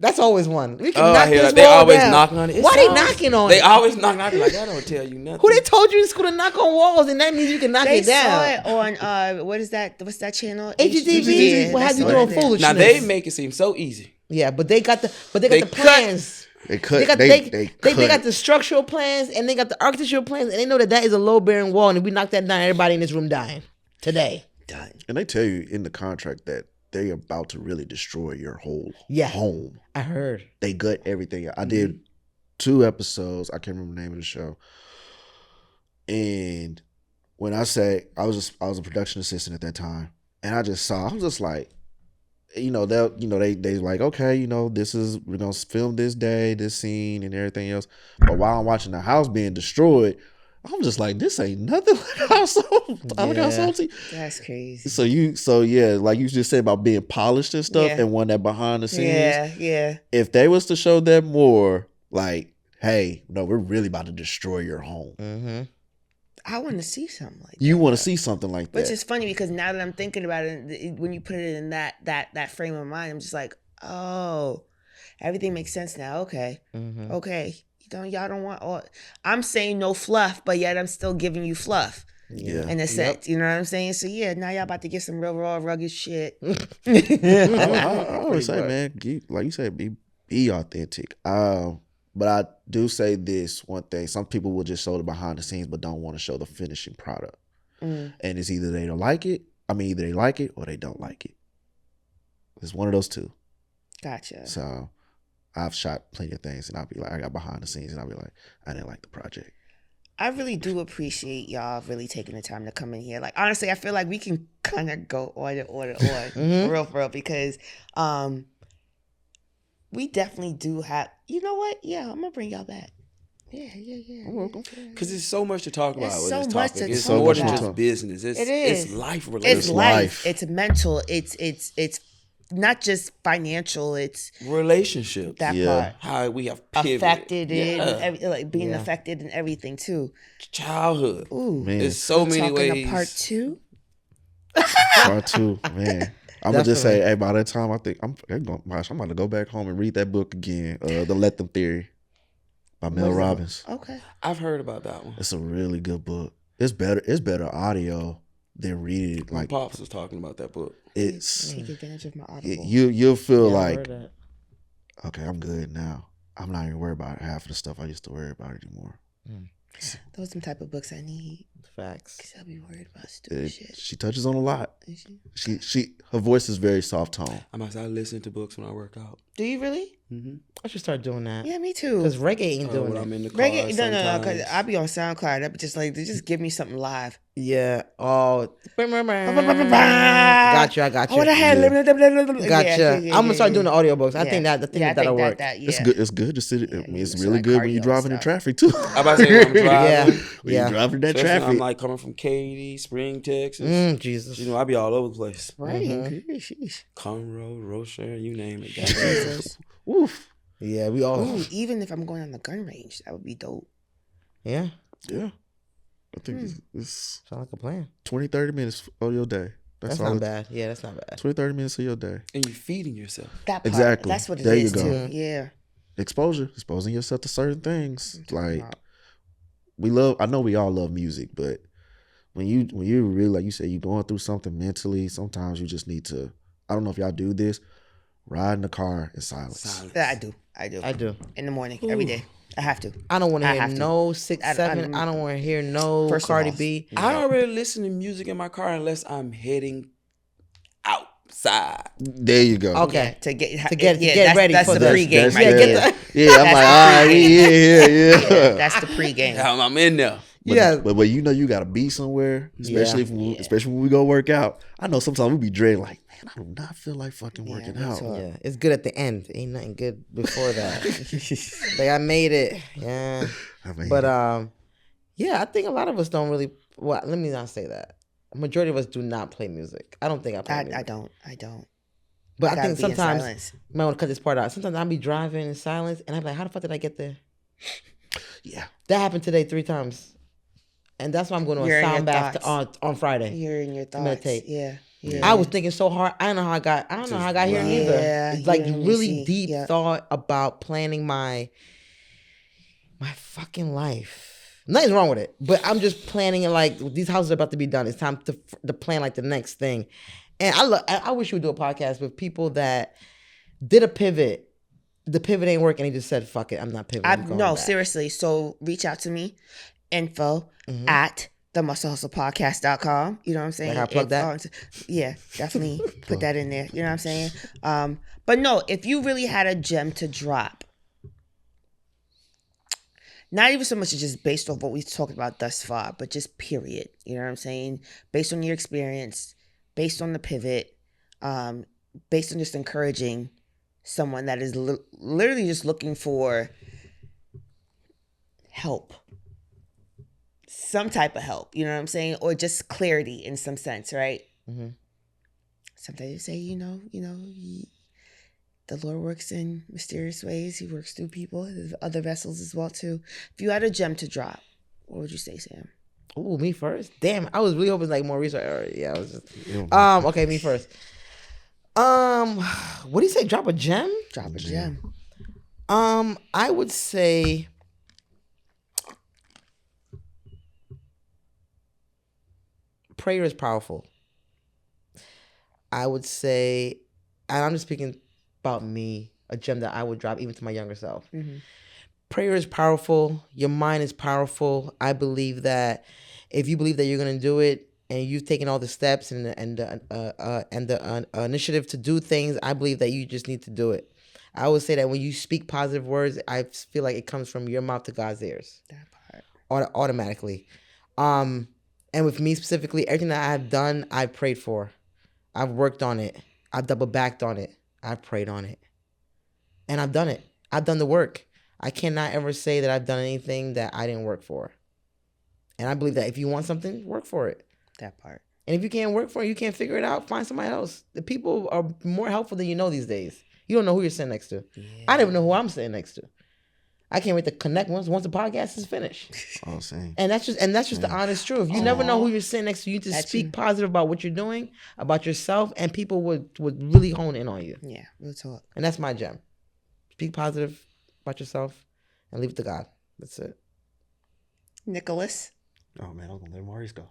Speaker 3: That's always one. We can
Speaker 4: Oh,
Speaker 3: knock
Speaker 4: I hear
Speaker 3: this
Speaker 4: that. They
Speaker 3: wall
Speaker 4: always
Speaker 3: down.
Speaker 4: knocking on it.
Speaker 3: Why they knocking on
Speaker 4: They
Speaker 3: it?
Speaker 4: always knocking on it. Like, I don't tell you nothing.
Speaker 3: Who they told you in school to knock on walls, and that means you can knock
Speaker 2: They
Speaker 3: it down.
Speaker 2: saw it on what is that? What's that channel?
Speaker 3: HGTV.
Speaker 2: Yeah,
Speaker 3: What have
Speaker 2: that's
Speaker 3: you
Speaker 2: all
Speaker 3: doing
Speaker 2: it is.
Speaker 3: foolishness?
Speaker 4: Now, they make it seem so easy.
Speaker 3: Yeah, but they got the
Speaker 4: They
Speaker 3: plans.
Speaker 1: They cut.
Speaker 3: They got the structural plans and they got the architectural plans, and they know that is a low bearing wall, and if we knock that down, everybody in this room dying today. Done.
Speaker 1: And they tell you in the contract that they're about to really destroy your whole home.
Speaker 3: I heard.
Speaker 1: They gut everything. I did 2 episodes. I can't remember the name of the show. And when I say I was a production assistant at that time, and I was just like, they like, okay, we're gonna film this day, this scene, and everything else. But while I'm watching the house being destroyed, I'm just like, this ain't nothing like I saw.
Speaker 2: That's crazy.
Speaker 1: So like you just said about being polished and stuff, and one that behind the scenes.
Speaker 2: Yeah.
Speaker 1: If they was to show that more, like, hey, no, we're really about to destroy your home.
Speaker 3: Mm-hmm.
Speaker 2: I want to see something like that.
Speaker 1: You want to see something like that.
Speaker 2: Which is funny because now that I'm thinking about it, when you put it in that frame of mind, I'm just like, oh, everything makes sense now. Okay.
Speaker 3: Mm-hmm.
Speaker 2: Okay. Y'all don't want all. I'm saying no fluff, but yet I'm still giving you fluff.
Speaker 1: Yeah.
Speaker 2: In a sense, you know what I'm saying? So yeah, now y'all about to get some real raw rugged shit.
Speaker 1: I always say, man, like you said, be authentic. But I do say this one thing: some people will just show the behind the scenes, but don't want to show the finishing product. And it's either they don't like it. Either they like it or they don't like it. It's one of those two.
Speaker 2: Gotcha.
Speaker 1: So I've shot plenty of things, and I'll be like, I got behind the scenes, and I'll be like, I didn't like the project.
Speaker 2: I really do appreciate y'all really taking the time to come in here. Like, honestly, I feel like we can kind of go on, for real, because we definitely do have, you know what? Yeah, I'm going to bring y'all back. Yeah.
Speaker 1: I'm welcome.
Speaker 4: Because there's so much to talk about with
Speaker 2: so
Speaker 4: this
Speaker 2: much
Speaker 4: topic.
Speaker 2: to
Speaker 4: It's
Speaker 2: talk
Speaker 4: more than
Speaker 2: about.
Speaker 4: just business.
Speaker 2: It is.
Speaker 4: It's life
Speaker 2: It's
Speaker 4: related.
Speaker 2: life. It's mental. It's not just financial. It's
Speaker 4: Relationship.
Speaker 2: that
Speaker 1: Yeah.
Speaker 2: part.
Speaker 4: How we have pivoted.
Speaker 2: Affected it,
Speaker 4: Yeah.
Speaker 2: and like being affected and everything too.
Speaker 4: Childhood.
Speaker 2: Ooh,
Speaker 1: Man.
Speaker 4: There's so many
Speaker 2: talking
Speaker 4: ways.
Speaker 2: to part 2.
Speaker 1: Part 2, man. I'm gonna just say, hey, by that time, I think I'm about to go back home and read that book again, The Let Them Theory by Mel Robbins.
Speaker 2: Okay.
Speaker 4: I've heard about that one.
Speaker 1: It's a really good book. It's better audio than reading it.
Speaker 4: My
Speaker 1: Like,
Speaker 4: pops was talking about that book.
Speaker 1: it's
Speaker 2: Take advantage of my audible.
Speaker 1: you'll feel
Speaker 3: Yeah, I
Speaker 1: like,
Speaker 3: heard that.
Speaker 1: okay, I'm good now. I'm not even worried about half of the stuff I used to worry about anymore.
Speaker 2: Those are some type of books I need.
Speaker 3: Facts.
Speaker 2: Cause I'll be worried about stupid shit.
Speaker 1: She touches on a lot.
Speaker 2: Is she?
Speaker 1: Her voice is very soft tone.
Speaker 4: I must start listening to books when I work out.
Speaker 2: Do you really?
Speaker 4: Mm-hmm.
Speaker 3: I should start doing that.
Speaker 2: Yeah, me too.
Speaker 3: Because reggae ain't doing
Speaker 4: When
Speaker 3: it.
Speaker 4: I'm in the car.
Speaker 2: Reggae, no, because
Speaker 4: sometimes.
Speaker 2: I be on SoundCloud. I be just like, just give me something live.
Speaker 3: Yeah. Oh.
Speaker 2: Gotcha.
Speaker 3: I got you.
Speaker 2: Oh, what I had.
Speaker 3: Gotcha. I'm gonna start doing the audiobooks. I think that'll work.
Speaker 1: It's good. It's good to sit. I mean, it's
Speaker 2: it's
Speaker 1: really
Speaker 2: like
Speaker 1: good when you're
Speaker 2: cardio
Speaker 1: driving in
Speaker 2: stuff.
Speaker 1: traffic too.
Speaker 4: I'm about to say when I'm driving.
Speaker 1: When you're driving that
Speaker 4: Especially when
Speaker 1: traffic.
Speaker 4: I'm like coming from Katy, Spring, Texas.
Speaker 3: Jesus.
Speaker 4: You know, I be all over the place.
Speaker 2: Right.
Speaker 3: Mhm.
Speaker 4: Conroe, Rocher, you name it.
Speaker 2: Jesus.
Speaker 1: Oof.
Speaker 3: Yeah, we all.
Speaker 2: Ooh, even if I'm going on the gun range, that would be dope.
Speaker 3: Yeah.
Speaker 1: Yeah. I think it's
Speaker 3: Sound like a plan.
Speaker 1: 20, 30 minutes of your day.
Speaker 3: That's
Speaker 1: all
Speaker 3: not
Speaker 1: it-
Speaker 3: bad. Yeah, that's not bad.
Speaker 1: 20, 30 minutes of your day.
Speaker 4: And you're feeding yourself.
Speaker 2: That part,
Speaker 1: Exactly.
Speaker 2: That's what it
Speaker 1: There you
Speaker 2: is
Speaker 1: go.
Speaker 2: too. Yeah.
Speaker 1: Exposing yourself to certain things. Like,
Speaker 2: Wow.
Speaker 1: I know we all love music, but when you really, like you said, you're going through something mentally, sometimes you just need to, I don't know if y'all do this, ride in the car in silence.
Speaker 2: Yeah, I do. In the morning, every day. I have to.
Speaker 3: I don't want to
Speaker 2: I
Speaker 3: hear
Speaker 2: have to.
Speaker 3: no 6-7. I don't want to hear no
Speaker 2: First of
Speaker 3: Cardi
Speaker 2: all,
Speaker 3: B.
Speaker 4: I don't really listen to music in my car unless I'm heading outside.
Speaker 1: There you go.
Speaker 3: Okay.
Speaker 2: To get
Speaker 3: get ready
Speaker 2: that's
Speaker 3: for
Speaker 2: the
Speaker 3: the-
Speaker 2: pregame, right?
Speaker 3: Yeah,
Speaker 2: there.
Speaker 3: get
Speaker 1: Yeah, I'm like, all right, yeah.
Speaker 2: That's the pregame.
Speaker 4: I'm in there.
Speaker 1: But you know you gotta be somewhere, especially especially when we go work out. I know sometimes we be dreading like, man, I do not feel like fucking working
Speaker 2: me
Speaker 1: out.
Speaker 2: too.
Speaker 3: Yeah, it's good at the end. Ain't nothing good before that. Like I made it. Yeah.
Speaker 1: I mean,
Speaker 3: But yeah, I think a lot of us don't really. Well, let me not say that. A majority of us do not play music. I don't think I play music.
Speaker 2: I don't.
Speaker 3: But I
Speaker 2: gotta
Speaker 3: think
Speaker 2: be in
Speaker 3: sometimes
Speaker 2: silence.
Speaker 3: I might want to cut this part out. Sometimes I'll be driving in silence, and I'm like, "How the fuck did I get there?"
Speaker 1: yeah.
Speaker 3: That happened today 3 times, and that's why I'm going to
Speaker 2: You're
Speaker 3: a
Speaker 2: in your
Speaker 3: sound bath
Speaker 2: thoughts.
Speaker 3: on Friday.
Speaker 2: You're in your thoughts.
Speaker 3: meditate.
Speaker 2: Yeah. Yeah.
Speaker 3: I was thinking so hard. I don't know how I got here neither.
Speaker 2: Yeah,
Speaker 3: It's like
Speaker 2: yeah, let me
Speaker 3: really
Speaker 2: see.
Speaker 3: deep
Speaker 2: Yeah.
Speaker 3: thought about planning my fucking life. Nothing's wrong with it, but I'm just planning it like these houses are about to be done. It's time to plan like the next thing. And I wish we would do a podcast with people that did a pivot. The pivot ain't working. He just said, "Fuck it, I'm not pivoting." I'm going
Speaker 2: No,
Speaker 3: back.
Speaker 2: seriously. So reach out to me, info
Speaker 3: Mhm.
Speaker 2: at themusclehustlepodcast.com. You know what I'm saying?
Speaker 3: Like I plug that?
Speaker 2: Yeah, definitely put that in there. You know what I'm saying? But no, if you really had a gem to drop, not even so much as just based on what we've talked about thus far, but just period. You know what I'm saying? Based on your experience, based on the pivot, based on just encouraging someone that is literally just looking for help, some type of help, you know what I'm saying, or just clarity in some sense, right?
Speaker 3: Mhm.
Speaker 2: Sometimes you say, the Lord works in mysterious ways. He works through people, there's other vessels as well too. If you had a gem to drop, what would you say, Sam?
Speaker 3: Ooh, me first. Damn, I was really hoping like more research. Yeah, I was just.
Speaker 1: Yeah.
Speaker 3: Okay, me first. What do you say? Drop a gem?
Speaker 2: Drop a gem.
Speaker 3: I would say prayer is powerful. I would say, and I'm just speaking about me, a gem that I would drop even to my younger self.
Speaker 2: Mm-hmm.
Speaker 3: Prayer is powerful. Your mind is powerful. I believe that if you believe that you're going to do it and you've taken all the steps and the initiative to do things, I believe that you just need to do it. I would say that when you speak positive words, I feel like it comes from your mouth to God's ears.
Speaker 2: That part.
Speaker 3: Automatically. And with me specifically, everything that I've done, I prayed for. I've worked on it. I've double backed on it. I've prayed on it. And I've done it. I've done the work. I cannot ever say that I've done anything that I didn't work for. And I believe that if you want something, work for it.
Speaker 2: That part.
Speaker 3: And if you can't work for it, you can't figure it out, find somebody else. The people are more helpful than you know these days. You don't know who you're sitting next to.
Speaker 2: Yeah.
Speaker 3: I don't even know who I'm sitting next to. I can't wait to connect once the podcast is finished.
Speaker 1: Oh, same.
Speaker 3: And that's just the honest truth. You never know who you're sitting next to. You just speak positive about what you're doing, about yourself, and people would really hone in on you.
Speaker 2: Yeah, we'll talk.
Speaker 3: And that's my gem. Speak positive about yourself and leave it to God. That's it.
Speaker 2: Nicholas.
Speaker 1: Oh man, I'm gonna let Maurice go.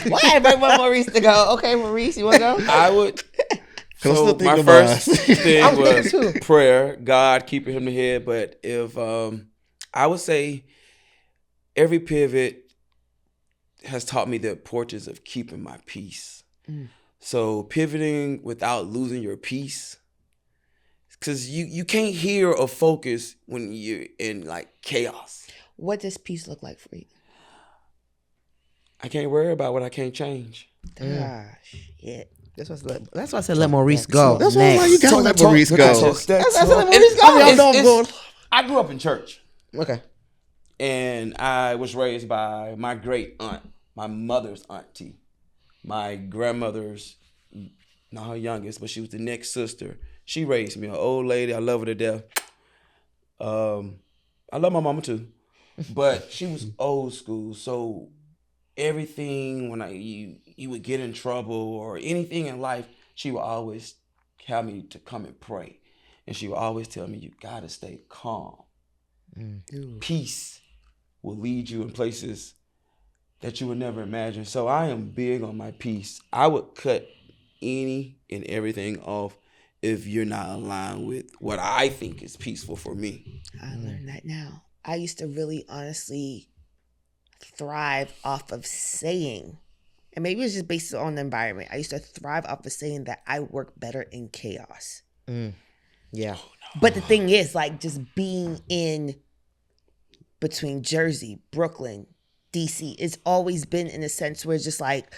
Speaker 2: Why everybody want Maurice to go? Okay, Maurice, you want to go?
Speaker 4: I would.
Speaker 1: I'm
Speaker 4: So
Speaker 1: still
Speaker 4: my
Speaker 1: thinking
Speaker 4: first
Speaker 1: about it.
Speaker 4: thing
Speaker 3: I was
Speaker 4: was
Speaker 3: thinking too.
Speaker 4: prayer, God keeping him ahead. But if I would say every pivot has taught me the importance of keeping my peace. So pivoting without losing your peace, because you can't hear or focus when you're in like chaos.
Speaker 2: What does peace look like for you?
Speaker 4: I can't worry about what I can't change.
Speaker 2: Gosh, yeah.
Speaker 3: That's why I said let Maurice go.
Speaker 1: That's why I'm like, you
Speaker 3: Next.
Speaker 1: gotta let Maurice go.
Speaker 3: That's why I said let Maurice go.
Speaker 1: I mean, I know I'm going.
Speaker 4: I grew up in church.
Speaker 3: Okay.
Speaker 4: And I was raised by my great aunt, my mother's auntie, my grandmother's, not her youngest, but she was the next sister. She raised me, an old lady. I love her to death. I love my mama too, but she was old school. So everything when you would get in trouble or anything in life, she would always have me to come and pray, and she would always tell me, "You gotta stay calm. Peace will lead you in places that you would never imagine." So I am big on my peace. I would cut any and everything off if you're not aligned with what I think is peaceful for me.
Speaker 2: I learned that now. I used to really honestly thrive off of saying, and maybe it's just based on the environment, I used to thrive off of saying that I work better in chaos.
Speaker 3: Yeah.
Speaker 2: But the thing is, like, just being in between Jersey, Brooklyn, DC, it's always been in a sense where it's just like,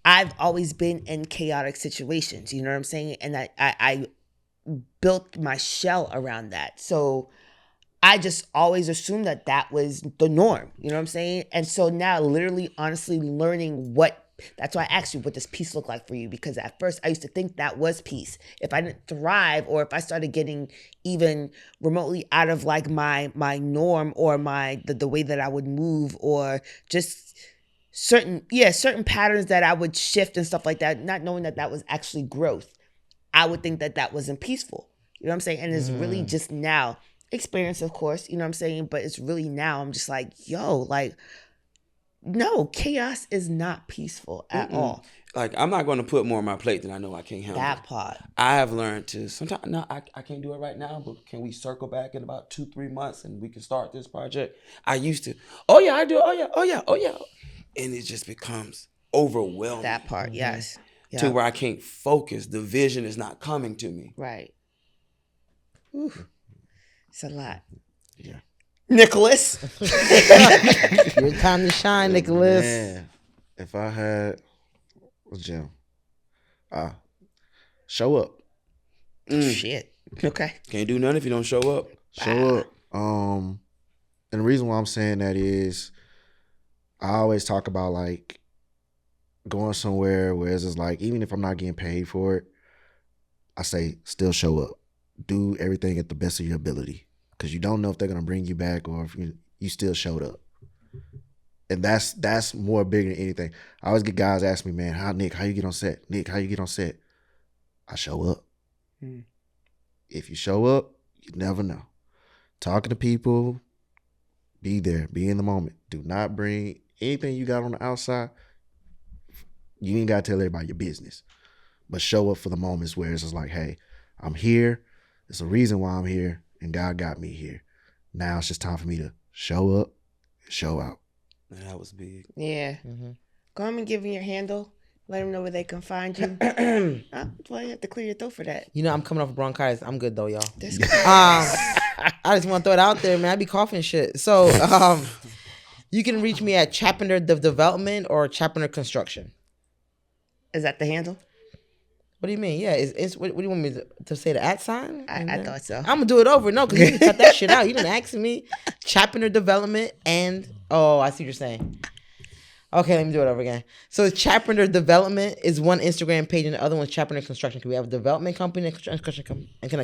Speaker 2: I've always been in chaotic situations, you know what I'm saying? And I built my shell around that. So I just always assumed that was the norm, you know what I'm saying? And so now literally, honestly learning that's why I asked you, what does peace look like for you? Because at first I used to think that was peace. If I didn't thrive, or if I started getting even remotely out of like my norm or the way that I would move, or just certain patterns that I would shift and stuff like that, not knowing that was actually growth. I would think that wasn't peaceful. You know what I'm saying? And it's really just now experience, of course, you know what I'm saying? But it's really now I'm just like, yo, like, no, chaos is not peaceful at all.
Speaker 4: Like, I'm not going to put more on my plate than I know I can't handle.
Speaker 2: That part.
Speaker 4: I have learned to sometimes, no, I can't do it right now, but can we circle back in about 2-3 months and we can start this project? I used to, oh yeah, I do, oh yeah. And it just becomes overwhelming.
Speaker 2: That part, yes.
Speaker 4: To where I can't focus. The vision is not coming to me.
Speaker 2: Right. Ooh. It's a lot.
Speaker 1: Yeah.
Speaker 2: Nicholas.
Speaker 3: Your time to shine, Nicholas.
Speaker 1: Man, if I had a gym, show up.
Speaker 2: Shit. Okay.
Speaker 4: Can't do nothing if you don't show up.
Speaker 1: Show up. And the reason why I'm saying that is I always talk about like going somewhere where it's just like, even if I'm not getting paid for it, I say still show up. Do everything at the best of your ability. Because you don't know if they're going to bring you back or if you still showed up. And that's more bigger than anything. I always get guys ask me, man, how you get on set? Nick, how you get on set? I show up. If you show up, you never know. Talking to people, be there, be in the moment. Do not bring anything you got on the outside. You ain't got to tell everybody your business. But show up for the moments where it's just like, hey, I'm here. There's a reason why I'm here. And God got me here. Now it's just time for me to show up and show out.
Speaker 4: Man, that was big.
Speaker 2: Yeah. Go home and give them your handle. Let them know where they can find you. Why you have to clear your throat for that?
Speaker 3: You know, I'm coming off of bronchitis. I'm good though, y'all.
Speaker 2: This
Speaker 3: I just want to throw it out there, man. I be coughing shit. So you can reach me at Chapender Development or Chapender Construction.
Speaker 2: Is that the handle?
Speaker 3: What do you mean? Yeah, what do you want me to say? The @ sign?
Speaker 2: I thought so.
Speaker 3: I'm gonna do it over. No, because you didn't cut that shit out. You didn't ask me. Chapender Development and I see what you're saying. Okay, let me do it over again. So Chapender Development is one Instagram page, and the other one's Chapender Construction. We have a development company and a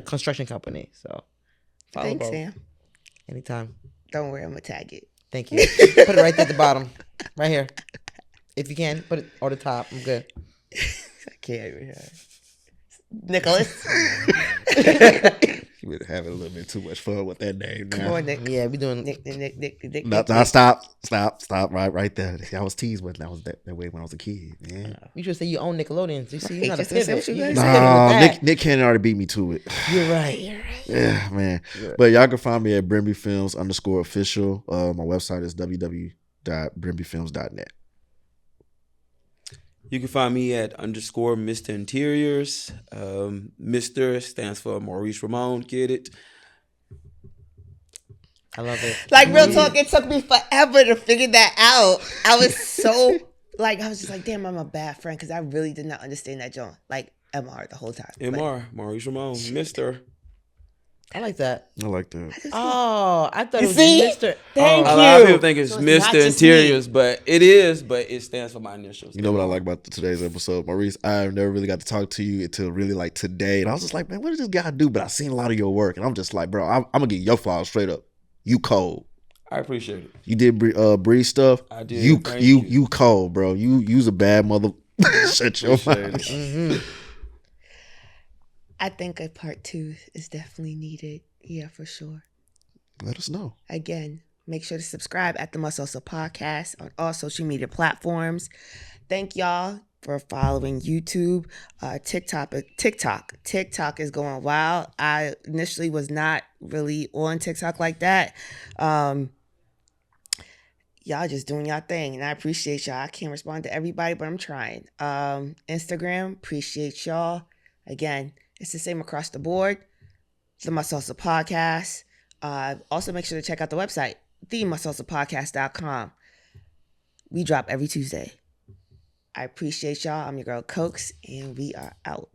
Speaker 3: construction company. So follow
Speaker 2: Thanks,
Speaker 3: both.
Speaker 2: Sam.
Speaker 3: Anytime.
Speaker 2: Don't worry, I'm gonna tag it.
Speaker 3: Thank you. Put it right there at the bottom, right here. If you can, put it on the top. I'm good.
Speaker 2: I can't even hear. Nicholas.
Speaker 1: You been having a little bit too much fun with that name.
Speaker 2: Come on, Nick.
Speaker 3: Yeah, we doing.
Speaker 2: Nick.
Speaker 1: No, stop, right there. I was teased, but that was that way when I was a kid. Man.
Speaker 3: You should say you own Nickelodeon. You see, you're not a
Speaker 2: Just say
Speaker 3: pivot.
Speaker 2: what you
Speaker 3: You
Speaker 2: gotta
Speaker 3: just
Speaker 2: say.
Speaker 3: said it with that.
Speaker 1: Nick Cannon already beat me to it.
Speaker 3: You're right.
Speaker 1: Yeah, man. But y'all can find me at BrimbyFilms_official. My website is www.brimbyfilms.net.
Speaker 4: You can find me at _Mr. Interiors. Mr. stands for Maurice Ramon. Get it?
Speaker 3: I love it.
Speaker 2: Like, real talk, it took me forever to figure that out. I was so, like, I was just like, damn, I'm a bad friend because I really did not understand that joint. Like, MR the whole time.
Speaker 4: MR, Maurice Ramon, Mr.
Speaker 3: I like that.
Speaker 1: I like that.
Speaker 3: Oh, I thought it was
Speaker 2: see?
Speaker 3: Mr.
Speaker 2: Thank
Speaker 4: A
Speaker 2: you.
Speaker 4: lot of people think it's
Speaker 2: So it's not
Speaker 4: Mr.
Speaker 2: just
Speaker 4: Interiors, but it is, but it stands for my initials.
Speaker 1: You know what I like about today's episode, Maurice? I've never really got to talk to you until really like today, and I was just like, man, what does this guy do? But I've seen a lot of your work, and I'm just like, bro, I'm gonna get your flowers straight up. You cold.
Speaker 4: I appreciate it.
Speaker 1: You did Bree stuff.
Speaker 4: I did.
Speaker 1: You cold, bro. You's a bad mother. Shut your mouth.
Speaker 2: I think a part 2 is definitely needed. Yeah, for sure.
Speaker 1: Let us know.
Speaker 2: Again, make sure to subscribe at the Must Hustle Podcast on all social media platforms. Thank y'all for following YouTube. TikTok is going wild. I initially was not really on TikTok like that. Y'all just doing y'all thing, and I appreciate y'all. I can't respond to everybody, but I'm trying. Instagram, appreciate y'all. Again, it's the same across the board. The Must Hustle Podcast. Also, make sure to check out the website, themusthustlepodcast.com. We drop every Tuesday. I appreciate y'all. I'm your girl, Cokes, and we are out.